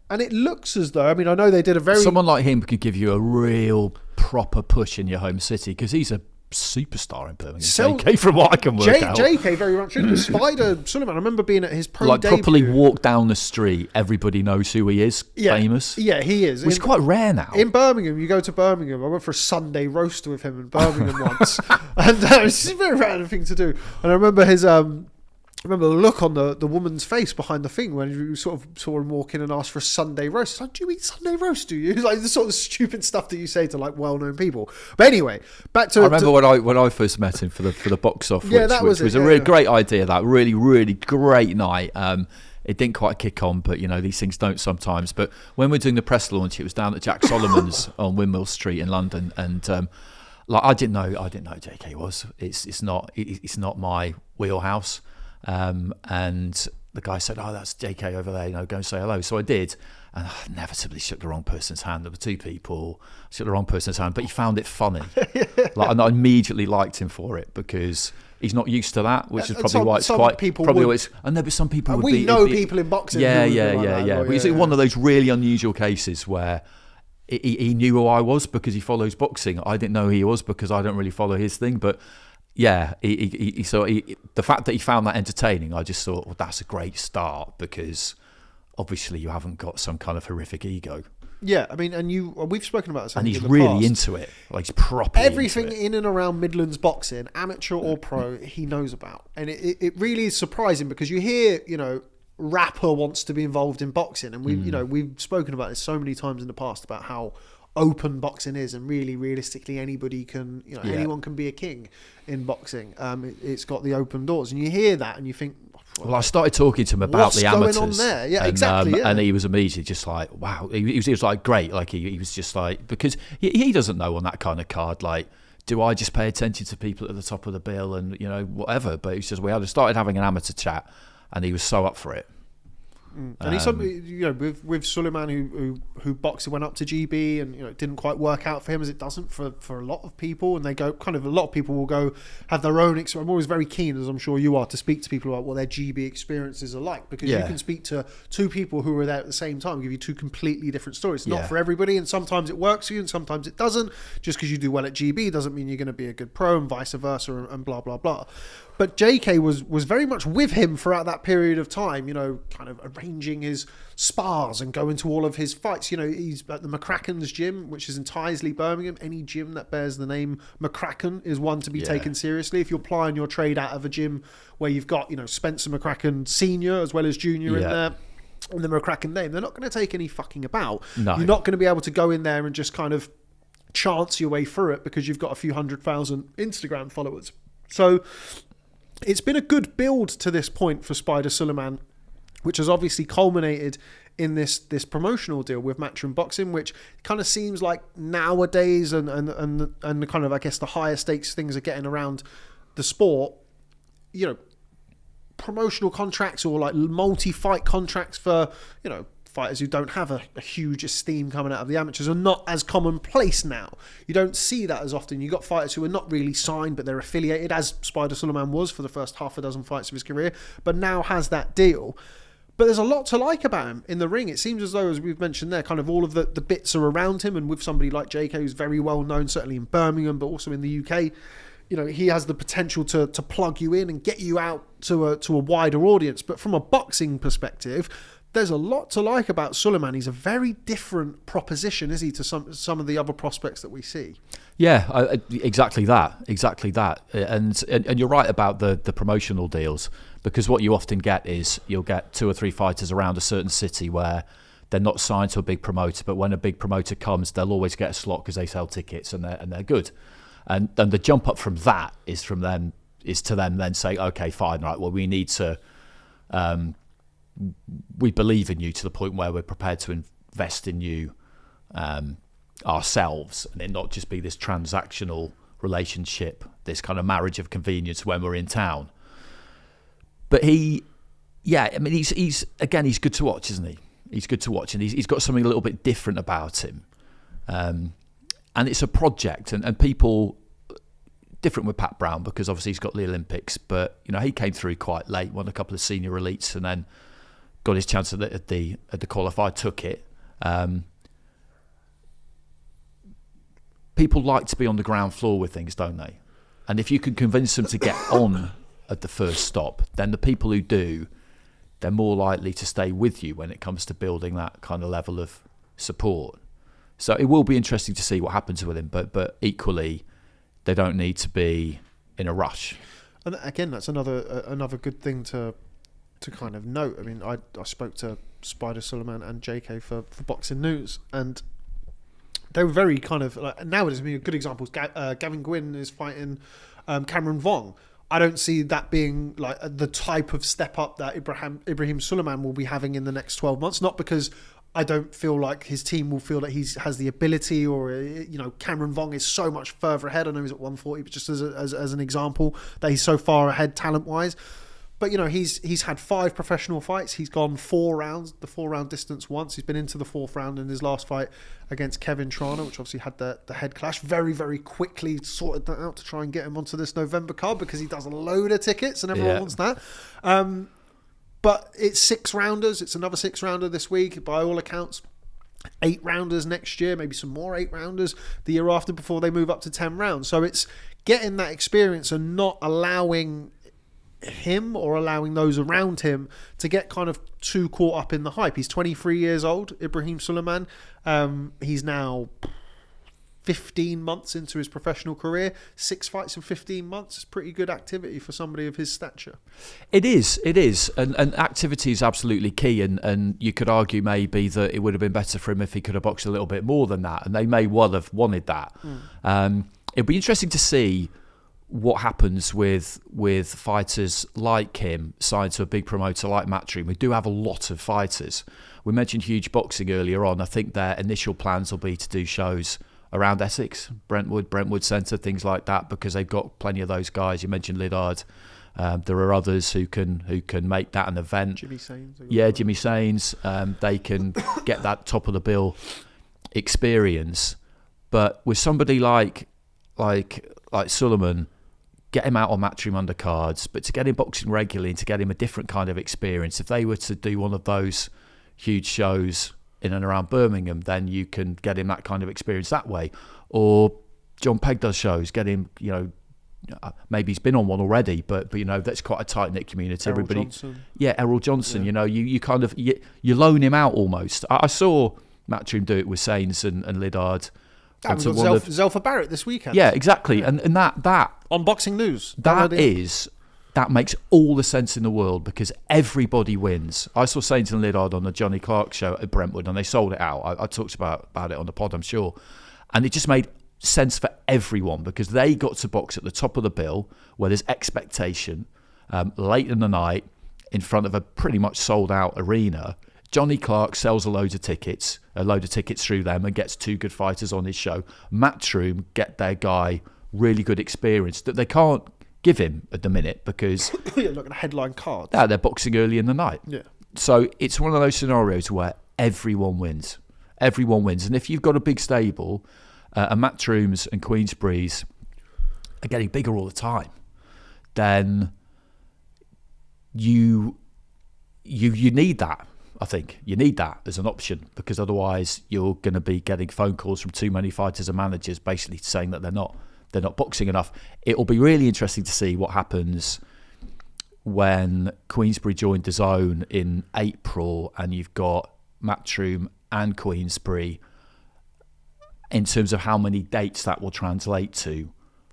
S1: And it looks as though, I know they did a very...
S2: Someone like him could give you a real proper push in your home city, because he's a superstar in Birmingham. JK, from what I can work out.
S1: JK very much. Spider Sulaimaan, I remember being at his pro debut.
S2: Properly walk down the street, everybody knows who he is. Famous.
S1: Yeah, he is.
S2: Which is quite rare now.
S1: In Birmingham, you go to Birmingham. I went for a Sunday roast with him in Birmingham once, and it's a very random thing to do. And I remember I remember the look on the woman's face behind the thing when you sort of saw him walk in and ask for a Sunday roast. It's like, do you eat Sunday roast, do you? It's like the sort of stupid stuff that you say to like well-known people. But anyway, back to...
S2: I remember when I first met him for the box off, which was a really great idea, that really, really great night. It didn't quite kick on, but these things don't sometimes. But when we were doing the press launch, it was down at Jack Solomon's on Windmill Street in London, and I didn't know JK was. It's not my wheelhouse. And the guy said, "Oh, that's JK over there. Go and say hello." So I did, and I inevitably shook the wrong person's hand. There were two people, shook the wrong person's hand, but he found it funny. And I immediately liked him for it, because he's not used to that, which is probably why it's quite probably would, and there be some people would be.
S1: People in boxing.
S2: Yeah. But it's one of those really unusual cases where he knew who I was because he follows boxing. I didn't know who he was because I don't really follow his thing, but. Yeah, the fact that he found that entertaining, I just thought, well, that's a great start, because obviously you haven't got some kind of horrific ego.
S1: Yeah, we've spoken about this.
S2: And he's really into it. Like, he's properly
S1: everything
S2: into it.
S1: In and around Midlands boxing, amateur or pro, he knows about. And it really is surprising, because you hear, rapper wants to be involved in boxing, and we've spoken about this so many times in the past about how open boxing is, and really realistically anybody can anyone can be a king in boxing. It's got the open doors, and you hear that and you think,
S2: well, I started talking to him about the amateurs.
S1: What's going on there? Yeah,
S2: and,
S1: exactly.
S2: And he was immediately just like, wow. He was like, great. Like he was just like, because he doesn't know on that kind of card, like, do I just pay attention to people at the top of the bill and whatever? But it's just, we started having an amateur chat, and he was so up for it.
S1: And he's with Sulaimaan, who boxed, went up to GB, and it didn't quite work out for him, as it doesn't for a lot of people. And they go a lot of people will go have their own experience. I'm always very keen, as I'm sure you are, to speak to people about what their GB experiences are like, because you can speak to two people who were there at the same time, give you two completely different stories. It's not for everybody, and sometimes it works for you and sometimes it doesn't. Just because you do well at GB doesn't mean you're going to be a good pro, and vice versa, and blah blah blah. But JK was very much with him throughout that period of time, kind of arranging his spars and going to all of his fights. He's at the McCracken's gym, which is in Tyseley, Birmingham. Any gym that bears the name McCracken is one to be taken seriously. If you're plying your trade out of a gym where you've got, Spencer McCracken Senior as well as Junior in there, and the McCracken name, they're not going to take any fucking about. No. You're not going to be able to go in there and just kind of chance your way through it because you've got a few 100,000 Instagram followers. So it's been a good build to this point for Spider Sulaimaan. which has obviously culminated in this promotional deal with Matchroom Boxing, which kind of seems like nowadays and the kind of, I guess, the higher stakes things are getting around the sport, you know, promotional contracts or like multi-fight contracts for, you know, fighters who don't have a huge esteem coming out of the amateurs are not as commonplace now. You don't see that as often. You've got fighters who are not really signed, but they're affiliated, as Spider Sulaimaan was for the first half a dozen fights of his career, but now has that deal. But there's a lot to like about him in the ring. It seems as though, as we've mentioned there, kind of all of the bits are around him, and with somebody like JK, who's very well known, certainly in Birmingham, but also in the UK, you know, he has the potential to plug you in and get you out to a wider audience. But from a boxing perspective, there's a lot to like about Sulaimaan. He's a very different proposition, is he, to some of the other prospects that we see?
S2: Yeah, exactly that. And you're right about the promotional deals, because what you often get is you'll get 2 or 3 fighters around a certain city where they're not signed to a big promoter, but when a big promoter comes, they'll always get a slot because they sell tickets and they're good. And the jump up from that is to them then say, okay, fine, right, well, we need to. We believe in you to the point where we're prepared to invest in you ourselves, and it not just be this transactional relationship, this kind of marriage of convenience when we're in town. But he's good to watch, isn't he? He's good to watch, and he's got something a little bit different about him, and it's a project, and people different with Pat Brown because obviously he's got the Olympics, but you know, he came through quite late, won a couple of senior elites, and then got his chance at the qualifier, took it. People like to be on the ground floor with things, don't they? And if you can convince them to get on at the first stop, then the people who do, they're more likely to stay with you when it comes to building that kind of level of support. So it will be interesting to see what happens with him, but equally, they don't need to be in a rush.
S1: And again, that's another good thing to kind of note. I mean, I spoke to Spider Sulaimaan and JK for Boxing News, and they were very kind of like, nowadays, I mean, a good example is Gavin Gwynne is fighting Cameron Vuong. I don't see that being like the type of step up that Ibraheem Sulaimaan will be having in the next 12 months. Not because I don't feel like his team will feel that he has the ability, or you know, Cameron Vuong is so much further ahead. I know he's at 140, but just as an example, that he's so far ahead talent wise. But you know, he's had 5 professional fights. He's gone 4 rounds, the 4-round distance once. He's been into the 4th round in his last fight against Kevin Trana, which obviously had the head clash. Very, very quickly sorted that out to try and get him onto this November card, because he does a load of tickets and everyone wants that. But it's 6 rounders. It's another 6 rounder this week, by all accounts. 8 rounders next year, maybe some more 8 rounders the year after before they move up to 10 rounds. So it's getting that experience and not allowing him or allowing those around him to get kind of too caught up in the hype. He's 23 years old, Ibraheem Sulaimaan. He's now 15 months into his professional career. 6 fights in 15 months is pretty good activity for somebody of his stature.
S2: It is. And activity is absolutely key, and you could argue maybe that it would have been better for him if he could have boxed a little bit more than that, and they may well have wanted that. It'll be interesting to see what happens with fighters like him signed to a big promoter like Matchroom. We do have a lot of fighters. We mentioned Huge Boxing earlier on. I think their initial plans will be to do shows around Essex, Brentwood Centre, things like that, because they've got plenty of those guys. You mentioned Lidard. There are others who can make that an event.
S1: Jimmy Sains.
S2: Jimmy Sains. They can get that top of the bill experience. But with somebody like Sulaimaan, get him out on Matchroom undercards, but to get him boxing regularly and to get him a different kind of experience, if they were to do one of those huge shows in and around Birmingham, then you can get him that kind of experience that way. Or John Pegg does shows, get him, you know, maybe he's been on one already, but you know, that's quite a tight-knit community.
S1: Errol Johnson.
S2: You know, you kind of you loan him out almost. I saw Matchroom do it with Sains and Lidard.
S1: We've got Zelfa Barrett this weekend.
S2: Yeah, exactly. And that
S1: on Boxing News.
S2: That makes all the sense in the world, because everybody wins. I saw Saints and Lidard on the Johnny Clarke show at Brentwood, and they sold it out. I talked about it on the pod, I'm sure. And it just made sense for everyone, because they got to box at the top of the bill where there's expectation late in the night in front of a pretty much sold out arena. Johnny Clarke sells a load of tickets through them and gets 2 good fighters on his show. Matchroom get their guy really good experience that they can't give him at the minute because
S1: you're looking at headline cards.
S2: Yeah, they're boxing early in the night.
S1: Yeah.
S2: So it's one of those scenarios where everyone wins. Everyone wins. And if you've got a big stable, and Matchrooms and Queensberry's are getting bigger all the time, then you need that. I think you need that as an option, because otherwise you're going to be getting phone calls from too many fighters and managers basically saying that they're not boxing enough. It'll be really interesting to see what happens when Queensberry joined the zone in April and you've got Matchroom and Queensberry, in terms of how many dates that will translate to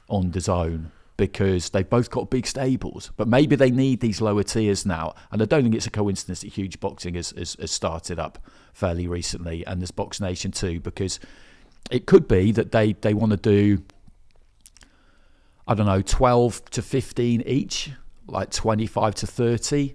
S2: on the zone, because they've both got big stables, but maybe they need these lower tiers now. And I don't think it's a coincidence that Huge Boxing has started up fairly recently, and there's Box Nation too, because it could be that they want to do, I don't know, 12 to 15 each, like 25 to 30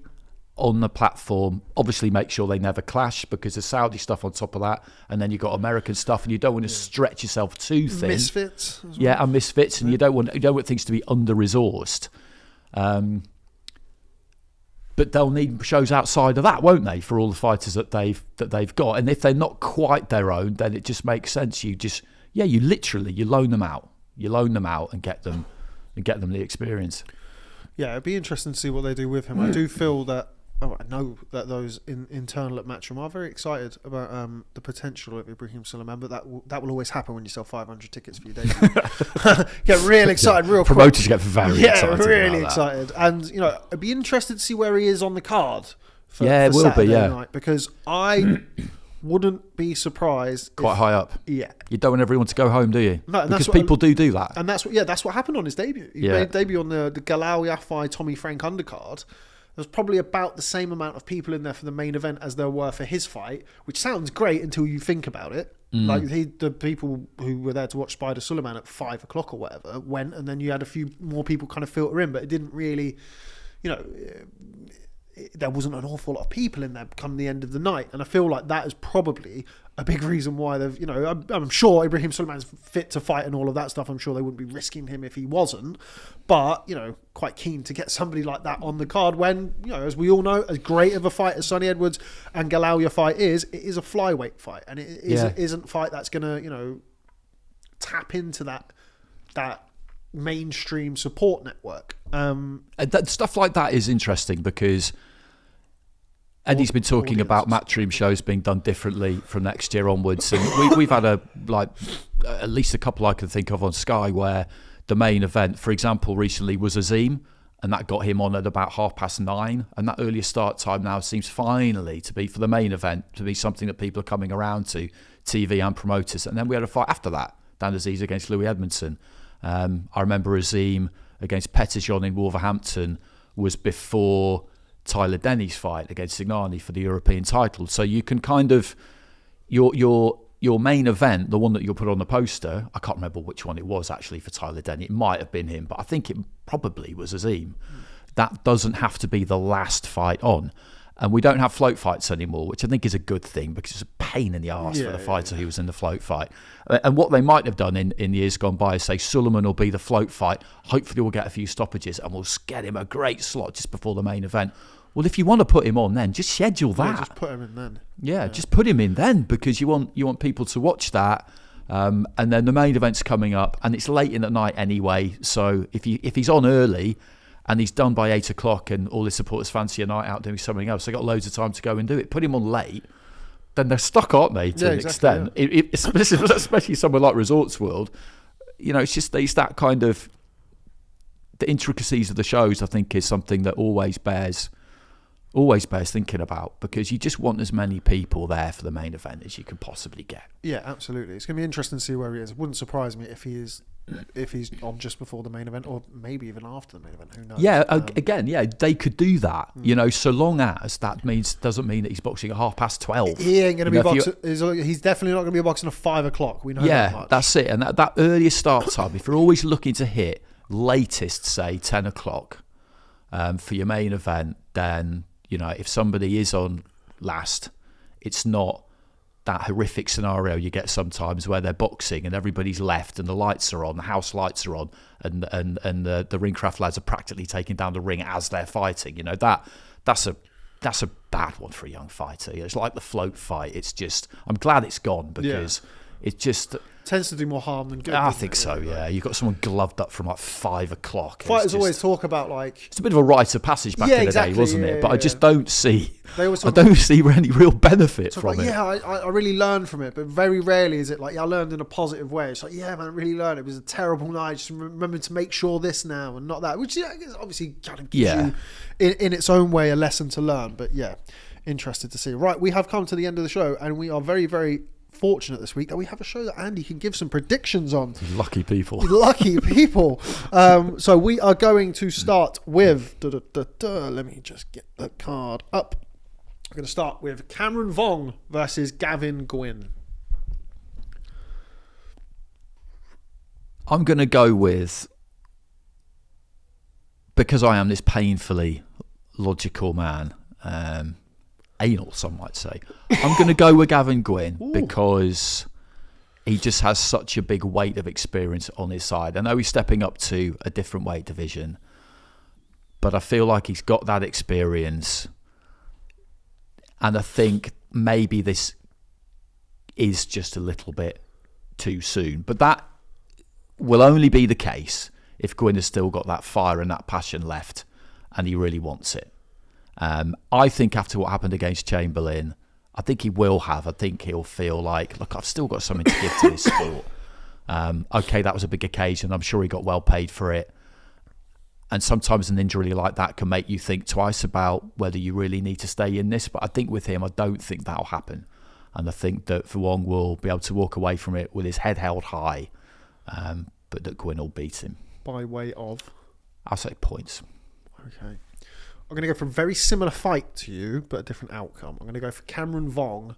S2: on the platform. Obviously make sure they never clash, because there's Saudi stuff on top of that, and then you've got American stuff, and you don't want to stretch yourself too thin.
S1: Misfits as well.
S2: Yeah, and misfits, and you don't want things to be under-resourced. But they'll need shows outside of that, won't they, for all the fighters that they've got? And if they're not quite their own, then it just makes sense. You loan them out. You loan them out and get them the experience.
S1: Yeah, it'd be interesting to see what they do with him. I do feel that. I know that those internal at Matchroom are very excited about the potential of Ibraheem Sulaimaan, but that will always happen when you sell 500 tickets for your debut. Get real excited, real
S2: promoters get very excited.
S1: Yeah, really excited, and I'd be interested to see where he is on the card.
S2: It will
S1: Saturday
S2: be,
S1: night, because I wouldn't be surprised.
S2: Quite high up.
S1: Yeah,
S2: you don't want everyone to go home, do you?
S1: No,
S2: because people do that,
S1: and that's what happened on his debut. He made debut on the Galal Yafai Tommy Frank undercard. There's probably about the same amount of people in there for the main event as there were for his fight, which sounds great until you think about it. Like the people who were there to watch Spider Sulaiman at 5 o'clock or whatever went, and then you had a few more people kind of filter in, but it didn't really, there wasn't an awful lot of people in there come the end of the night. And I feel like that is probably a big reason why they've, I'm sure Ibraheem Sulaiman's fit to fight and all of that stuff. I'm sure they wouldn't be risking him if he wasn't. But, quite keen to get somebody like that on the card when, as we all know, as great of a fight as Sonny Edwards and Galal Yafai it is a flyweight fight. And it isn't a fight that's going to, tap into that mainstream support network.
S2: That stuff like that is interesting, because Eddie's been talking about Matchroom shows being done differently from next year onwards, and we've had at least a couple I can think of on Sky where the main event, for example, recently was Azim, and that got him on at about 9:30, and that earlier start time now seems finally to be, for the main event, to be something that people are coming around to, TV and promoters. And then we had a fight after that, Dan Aziz against Louis Edmondson. I remember Azim against Pettijohn in Wolverhampton was before Tyler Denny's fight against Signani for the European title. So you can kind of, your main event, the one that you'll put on the poster, I can't remember which one it was actually for Tyler Denny. It might have been him, but I think it probably was Azim. That doesn't have to be the last fight on. And we don't have float fights anymore, which I think is a good thing, because it's a pain in the arse for the fighter who was in the float fight. And what they might have done in years gone by is say, Sulaiman will be the float fight. Hopefully we'll get a few stoppages and we'll get him a great slot just before the main event. Well, if you want to put him on then, just schedule that.
S1: Yeah, just put him in then.
S2: Yeah, just put him in then, because you want people to watch that. And then the main event's coming up, and it's late in the night anyway. So if he's on early and he's done by 8 o'clock and all his supporters fancy a night out doing something else, they got loads of time to go and do it. Put him on late, then they're stuck, aren't they, to an extent? Yeah. Especially somewhere like Resorts World. It's that kind of, the intricacies of the shows, I think, is something that always bears thinking about, because you just want as many people there for the main event as you can possibly get.
S1: Yeah, absolutely. It's going to be interesting to see where he is. It wouldn't surprise me if he's on just before the main event, or maybe even after the main event. Who knows?
S2: Yeah, they could do that. So long as that doesn't mean that he's boxing at 12:30.
S1: He ain't going to be boxing. He's definitely not going to be boxing at 5 o'clock. We know that much.
S2: That's it. And that earlier start time, if you're always looking to hit latest, say 10 o'clock for your main event, then You know, if somebody is on last, it's not that horrific scenario you get sometimes where they're boxing and everybody's left and the lights are on, the house lights are on, and the ringcraft lads are practically taking down the ring as they're fighting. You know, that's a bad one for a young fighter. It's like the float fight. It's just, I'm glad it's gone because it just
S1: tends to do more harm than good.
S2: I think so. Yeah, you've got someone gloved up from like 5 o'clock.
S1: Fighters always talk about like
S2: it's a bit of a rite of passage back in the day, wasn't it? But I just don't see.
S1: I
S2: don't see any real benefit from it.
S1: Yeah, I really learned from it, but very rarely is it like I learned in a positive way. It's like, yeah, man, I really learned. It was a terrible night. Just remember to make sure this now and not that, which obviously kind of gives you in its own way a lesson to learn. But yeah, interested to see. Right, we have come to the end of the show, and we are very, very fortunate this week that we have a show that Andy can give some predictions on.
S2: Lucky people.
S1: Lucky people. So we are going to start with let me just get the card up. I'm going to start with Kieron Vuong versus Gavin Gwynne.
S2: I'm going to go with, because I am this painfully logical man, anal, some might say. I'm going to go with Gavin Gwynne because he just has such a big weight of experience on his side. I know he's stepping up to a different weight division, but I feel like he's got that experience. And I think maybe this is just a little bit too soon. But that will only be the case if Gwynne has still got that fire and that passion left and he really wants it. I think after what happened against Chamberlain, I think he will have. I think he'll feel like, look, I've still got something to give to this sport. Okay, that was a big occasion. I'm sure he got well paid for it. And sometimes an injury like that can make you think twice about whether you really need to stay in this. But I think with him, I don't think that'll happen. And I think that Vuong will be able to walk away from it with his head held high, but that Gwynne will beat him.
S1: By way of?
S2: I'll say points.
S1: Okay. I'm going to go for a very similar fight to you, but a different outcome. I'm going to go for Kieron Vuong,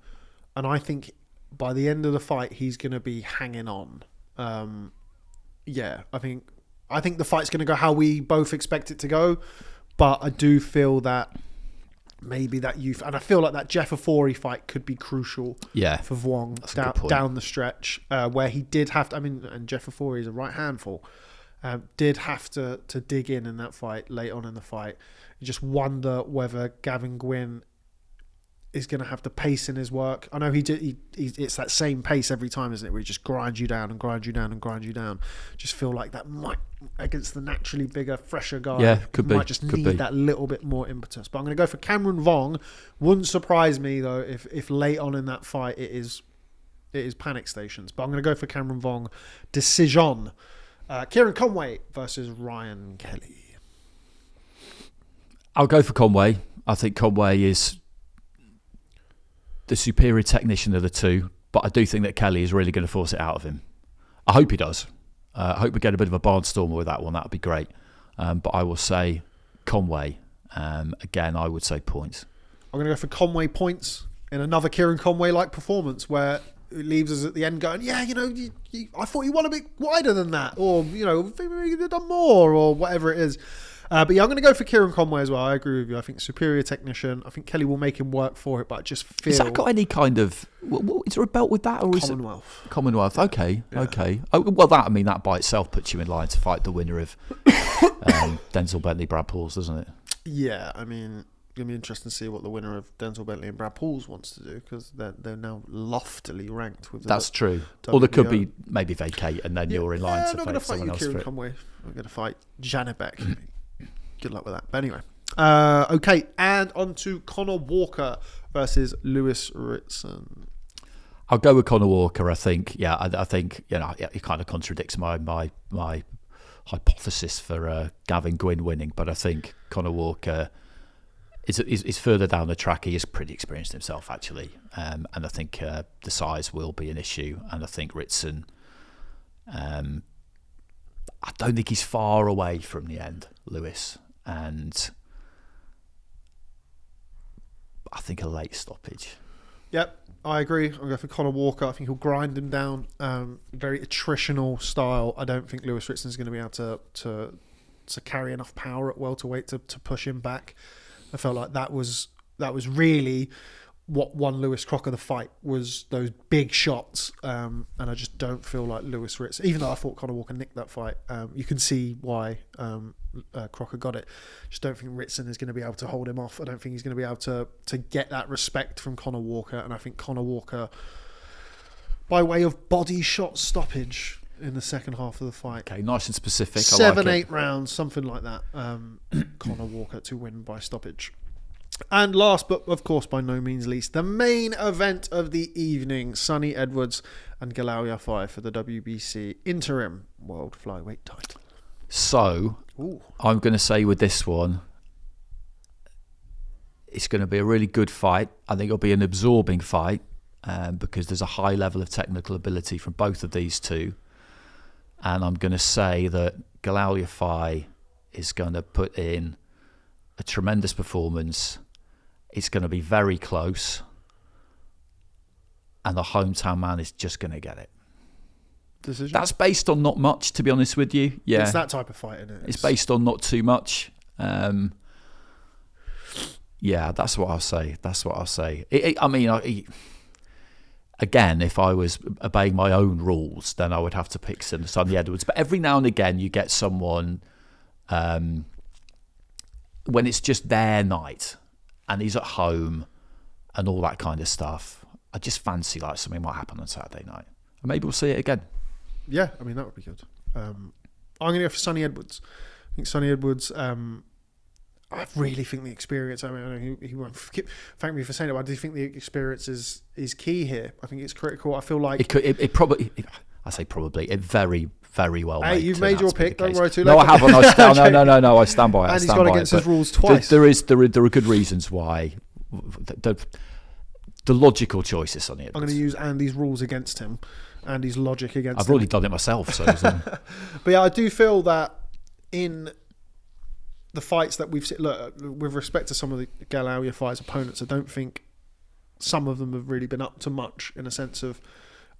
S1: and I think by the end of the fight, he's going to be hanging on. I think the fight's going to go how we both expect it to go, but I do feel that maybe that youth, and I feel like that Jeff Afori fight could be crucial for Vuong down the stretch, where he did have to, and Jeff Afori is a right handful, did have to dig in that fight late on in the fight. You just wonder whether Gavin Gwynne is going to have the pace in his work. I know it's that same pace every time, isn't it? Where he just grinds you down and grinds you down and grinds you down. Just feel like that might, against the naturally bigger, fresher guy, might just need that little bit more impetus. But I'm going to go for Kieron Vuong. Wouldn't surprise me though if late on in that fight it is panic stations. But I'm going to go for Kieron Vuong decision. Kieron Conway versus Ryan Kelly.
S2: I'll go for Conway. I think Conway is the superior technician of the two, but I do think that Kelly is really going to force it out of him. I hope he does. I hope we get a bit of a barnstormer with that one. That would be great. But I will say Conway. Again, I would say points.
S1: I'm going to go for Conway points in another Kieron Conway-like performance where it leaves us at the end going, I thought you won a bit wider than that, or, maybe you could have done more, or whatever it is. But yeah, I'm going to go for Kieron Conway as well. I agree with you. I think superior technician. I think Kelly will make him work for it, but I just feel...
S2: Has that got any kind of... Is there a belt with that? Or
S1: Commonwealth.
S2: Is it Commonwealth, okay. Yeah. Okay. Oh, well, that by itself puts you in line to fight the winner of Denzel Bentley, Brad Pauls, doesn't it?
S1: Yeah, it's going to be interesting to see what the winner of Denzel Bentley and Brad Pauls wants to do, because they're now loftily ranked with the...
S2: That's true. Or there could be maybe vacate and then you're in line to fight someone else for it.
S1: I'm not going to fight Kieron Conway. I'm going to fight Janibek. Good luck with that. But anyway. Okay, and on to Conah Walker versus Lewis Ritson.
S2: I'll go with Conah Walker, I think. Yeah, I think, it kind of contradicts my hypothesis for Gavin Gwynne winning, but I think Conah Walker is further down the track. He is pretty experienced himself, actually. And I think the size will be an issue. And I think Ritson, I don't think he's far away from the end, Lewis. And I think a late stoppage.
S1: Yep, I agree. I'll go for Conah Walker. I think he'll grind him down. Very attritional style. I don't think Lewis Ritson's going to be able to carry enough power at welterweight to push him back. I felt like that was really what won Lewis Crocker the fight, was those big shots. And I just don't feel like Lewis Ritson, even though I thought Conah Walker nicked that fight, you can see why Crocker got it. Just don't think Ritson is going to be able to hold him off. I don't think he's going to be able to get that respect from Conah Walker. And I think Conah Walker, by way of body shot stoppage in the second half of the fight.
S2: Okay, nice and specific.
S1: 7-8 rounds, something like that. Conah Walker to win by stoppage. And last, but of course by no means least, the main event of the evening, Sonny Edwards and Galal Yafai for the WBC interim world flyweight title.
S2: So, I'm going to say with this one, it's going to be a really good fight. I think it'll be an absorbing fight because there's a high level of technical ability from both of these two. And I'm going to say that Galal Yafai is going to put in a tremendous performance. It's going to be very close. And the hometown man is just going to get it.
S1: Decision?
S2: That's based on not much, to be honest with you. Yeah,
S1: it's that type of fight, isn't it?
S2: It's based on not too much. Yeah, that's what I'll say. Again, if I was obeying my own rules, then I would have to pick Sonny Edwards. But every now and again, you get someone when it's just their night and he's at home and all that kind of stuff. I just fancy like something might happen on Saturday night. And maybe we'll see it again.
S1: Yeah, I mean, that would be good. I'm going to go for Sonny Edwards. I think Sonny Edwards... I really think the experience. I mean, I know he won't thank me for saying it, but I do think the experience is key here. I think it's critical. I feel like
S2: it probably. I say probably. It very, very well.
S1: Hey, you've made your pick. Don't worry too late.
S2: No, I haven't. No. I stand by it.
S1: And he's gone against his rules twice.
S2: There are good reasons why. The logical choice is Sonny Edwards.
S1: I'm going to use Andy's rules against him. Andy's logic against him.
S2: I've already done it myself. So.
S1: But yeah, I do feel that in the fights that we've seen, look, with respect to some of the Galal Yafai's opponents, I don't think some of them have really been up to much in a sense of,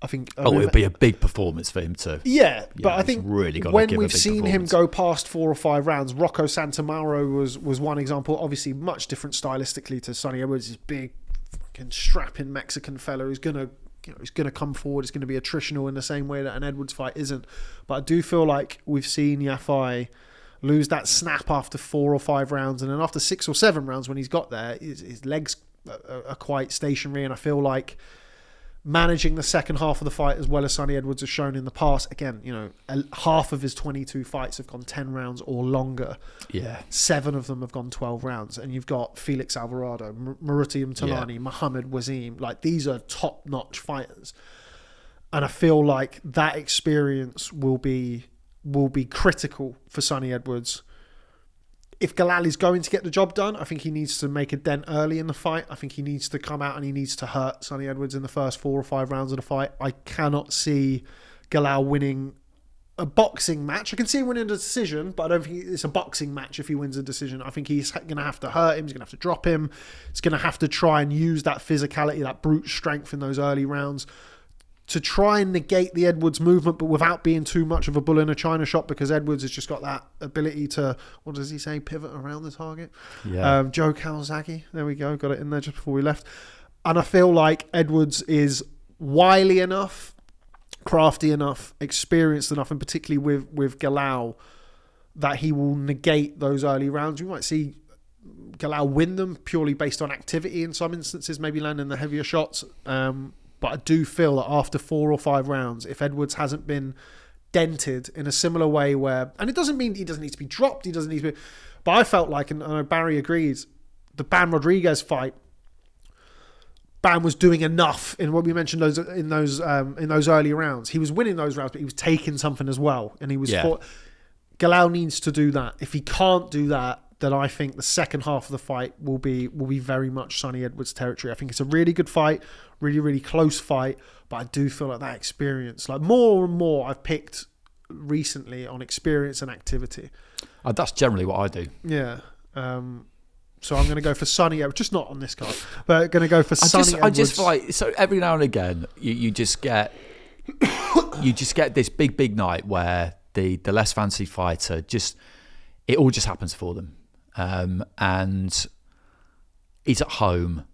S1: I think...
S2: it would be a big performance for him to...
S1: Yeah, but I think
S2: really
S1: when we've seen him go past 4 or 5 rounds, Rocco Santamaro was one example, obviously much different stylistically to Sonny Edwards, this big fucking strapping Mexican fella who's going to... he's going to come forward. It's going to be attritional in the same way that an Edwards fight isn't. But I do feel like we've seen Yafai lose that snap after 4 or 5 rounds, and then after 6 or 7 rounds when he's got there, his legs are quite stationary, and I feel like managing the second half of the fight as well as Sonny Edwards has shown in the past, again, half of his 22 fights have gone 10 rounds or longer.
S2: Yeah.
S1: 7 of them have gone 12 rounds, and you've got Felix Alvarado, Maruti Mtalani, Muhammad Wasim, like these are top-notch fighters, and I feel like that experience will be critical for Sonny Edwards. If Galal is going to get the job done, I think he needs to make a dent early in the fight. I think he needs to come out and he needs to hurt Sonny Edwards in the first 4 or 5 rounds of the fight. I cannot see Galal winning a boxing match. I can see him winning a decision, but I don't think it's a boxing match if he wins a decision. I think he's going to have to hurt him. He's going to have to drop him. He's going to have to try and use that physicality, that brute strength in those early rounds to try and negate the Edwards movement, but without being too much of a bull in a china shop, because Edwards has just got that ability to, what does he say, pivot around the target?
S2: Yeah.
S1: Joe Calzaghe, there we go, got it in there just before we left. And I feel like Edwards is wily enough, crafty enough, experienced enough, and particularly with Galal, that he will negate those early rounds. We might see Galal win them purely based on activity in some instances, maybe landing the heavier shots. But I do feel that after 4 or 5 rounds, if Edwards hasn't been dented in a similar way where... And it doesn't mean he doesn't need to be dropped, he doesn't need to be... But I felt like, and I know Barry agrees, the Bam Rodriguez fight, Bam was doing enough in what we mentioned in those early rounds. He was winning those rounds, but he was taking something as well. And he was... Galal needs to do that. If he can't do that, then I think the second half of the fight will be very much Sonny Edwards' territory. I think it's a really good fight, really, really close fight, but I do feel like that experience, like more and more I've picked recently on experience and activity.
S2: That's generally what I do.
S1: Yeah. So I'm going to go for Sonny Edwards, just not on this card, but going to go for Sonny Edwards.
S2: I just feel like, so every now and again, you just get this big night where the less fancy fighter it all just happens for them. And is at home,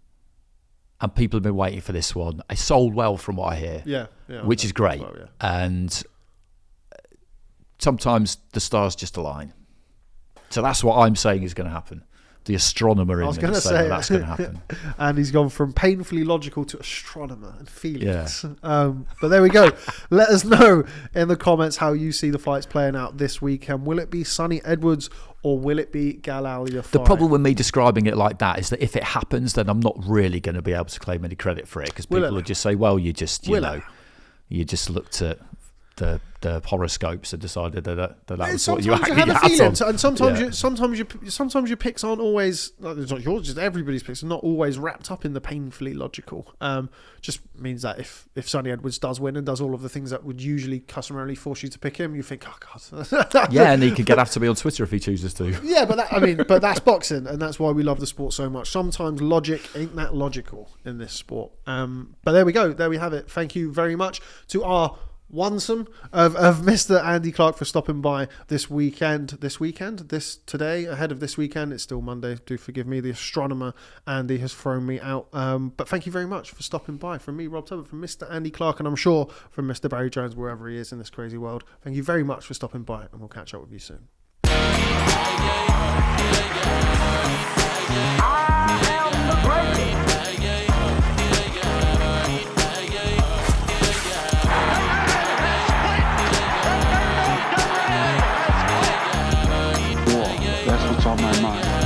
S2: and people have been waiting for this one. It sold well from what I hear, which is great. Well, yeah. And sometimes the stars just align. So that's what I'm saying is going to happen. The astronomer in me is saying that's going to happen.
S1: And he's gone from painfully logical to astronomer and Felix. Yeah. But there we go. Let us know in the comments how you see the fights playing out this weekend. Will it be Sonny Edwards or will it be Galal Yafai?
S2: The problem with me describing it like that is that if it happens, then I'm not really going to be able to claim any credit for it, because people will just say, well, you just looked at the horoscopes and decided that was what you had a feeling.
S1: And sometimes your picks aren't always, it's not yours, just everybody's picks are not always wrapped up in the painfully logical. Just means that if Sonny Edwards does win and does all of the things that would usually customarily force you to pick him, you think, oh god.
S2: Yeah, and he could get after me on Twitter if he chooses to.
S1: Yeah, but that's boxing, and that's why we love the sport so much. Sometimes logic ain't that logical in this sport. But there we go. There we have it. Thank you very much to our onesome of Mr. Andy Clarke for stopping by this today, ahead of this weekend. It's still Monday, do forgive me. The astronomer Andy has thrown me out, but thank you very much for stopping by. From me, Rob Tebbutt, from Mr. Andy Clarke, and I'm sure from Mr. Barry Jones, wherever he is in this crazy world. Thank you very much for stopping by, and we'll catch up with you soon.
S3: That's what's on my mind.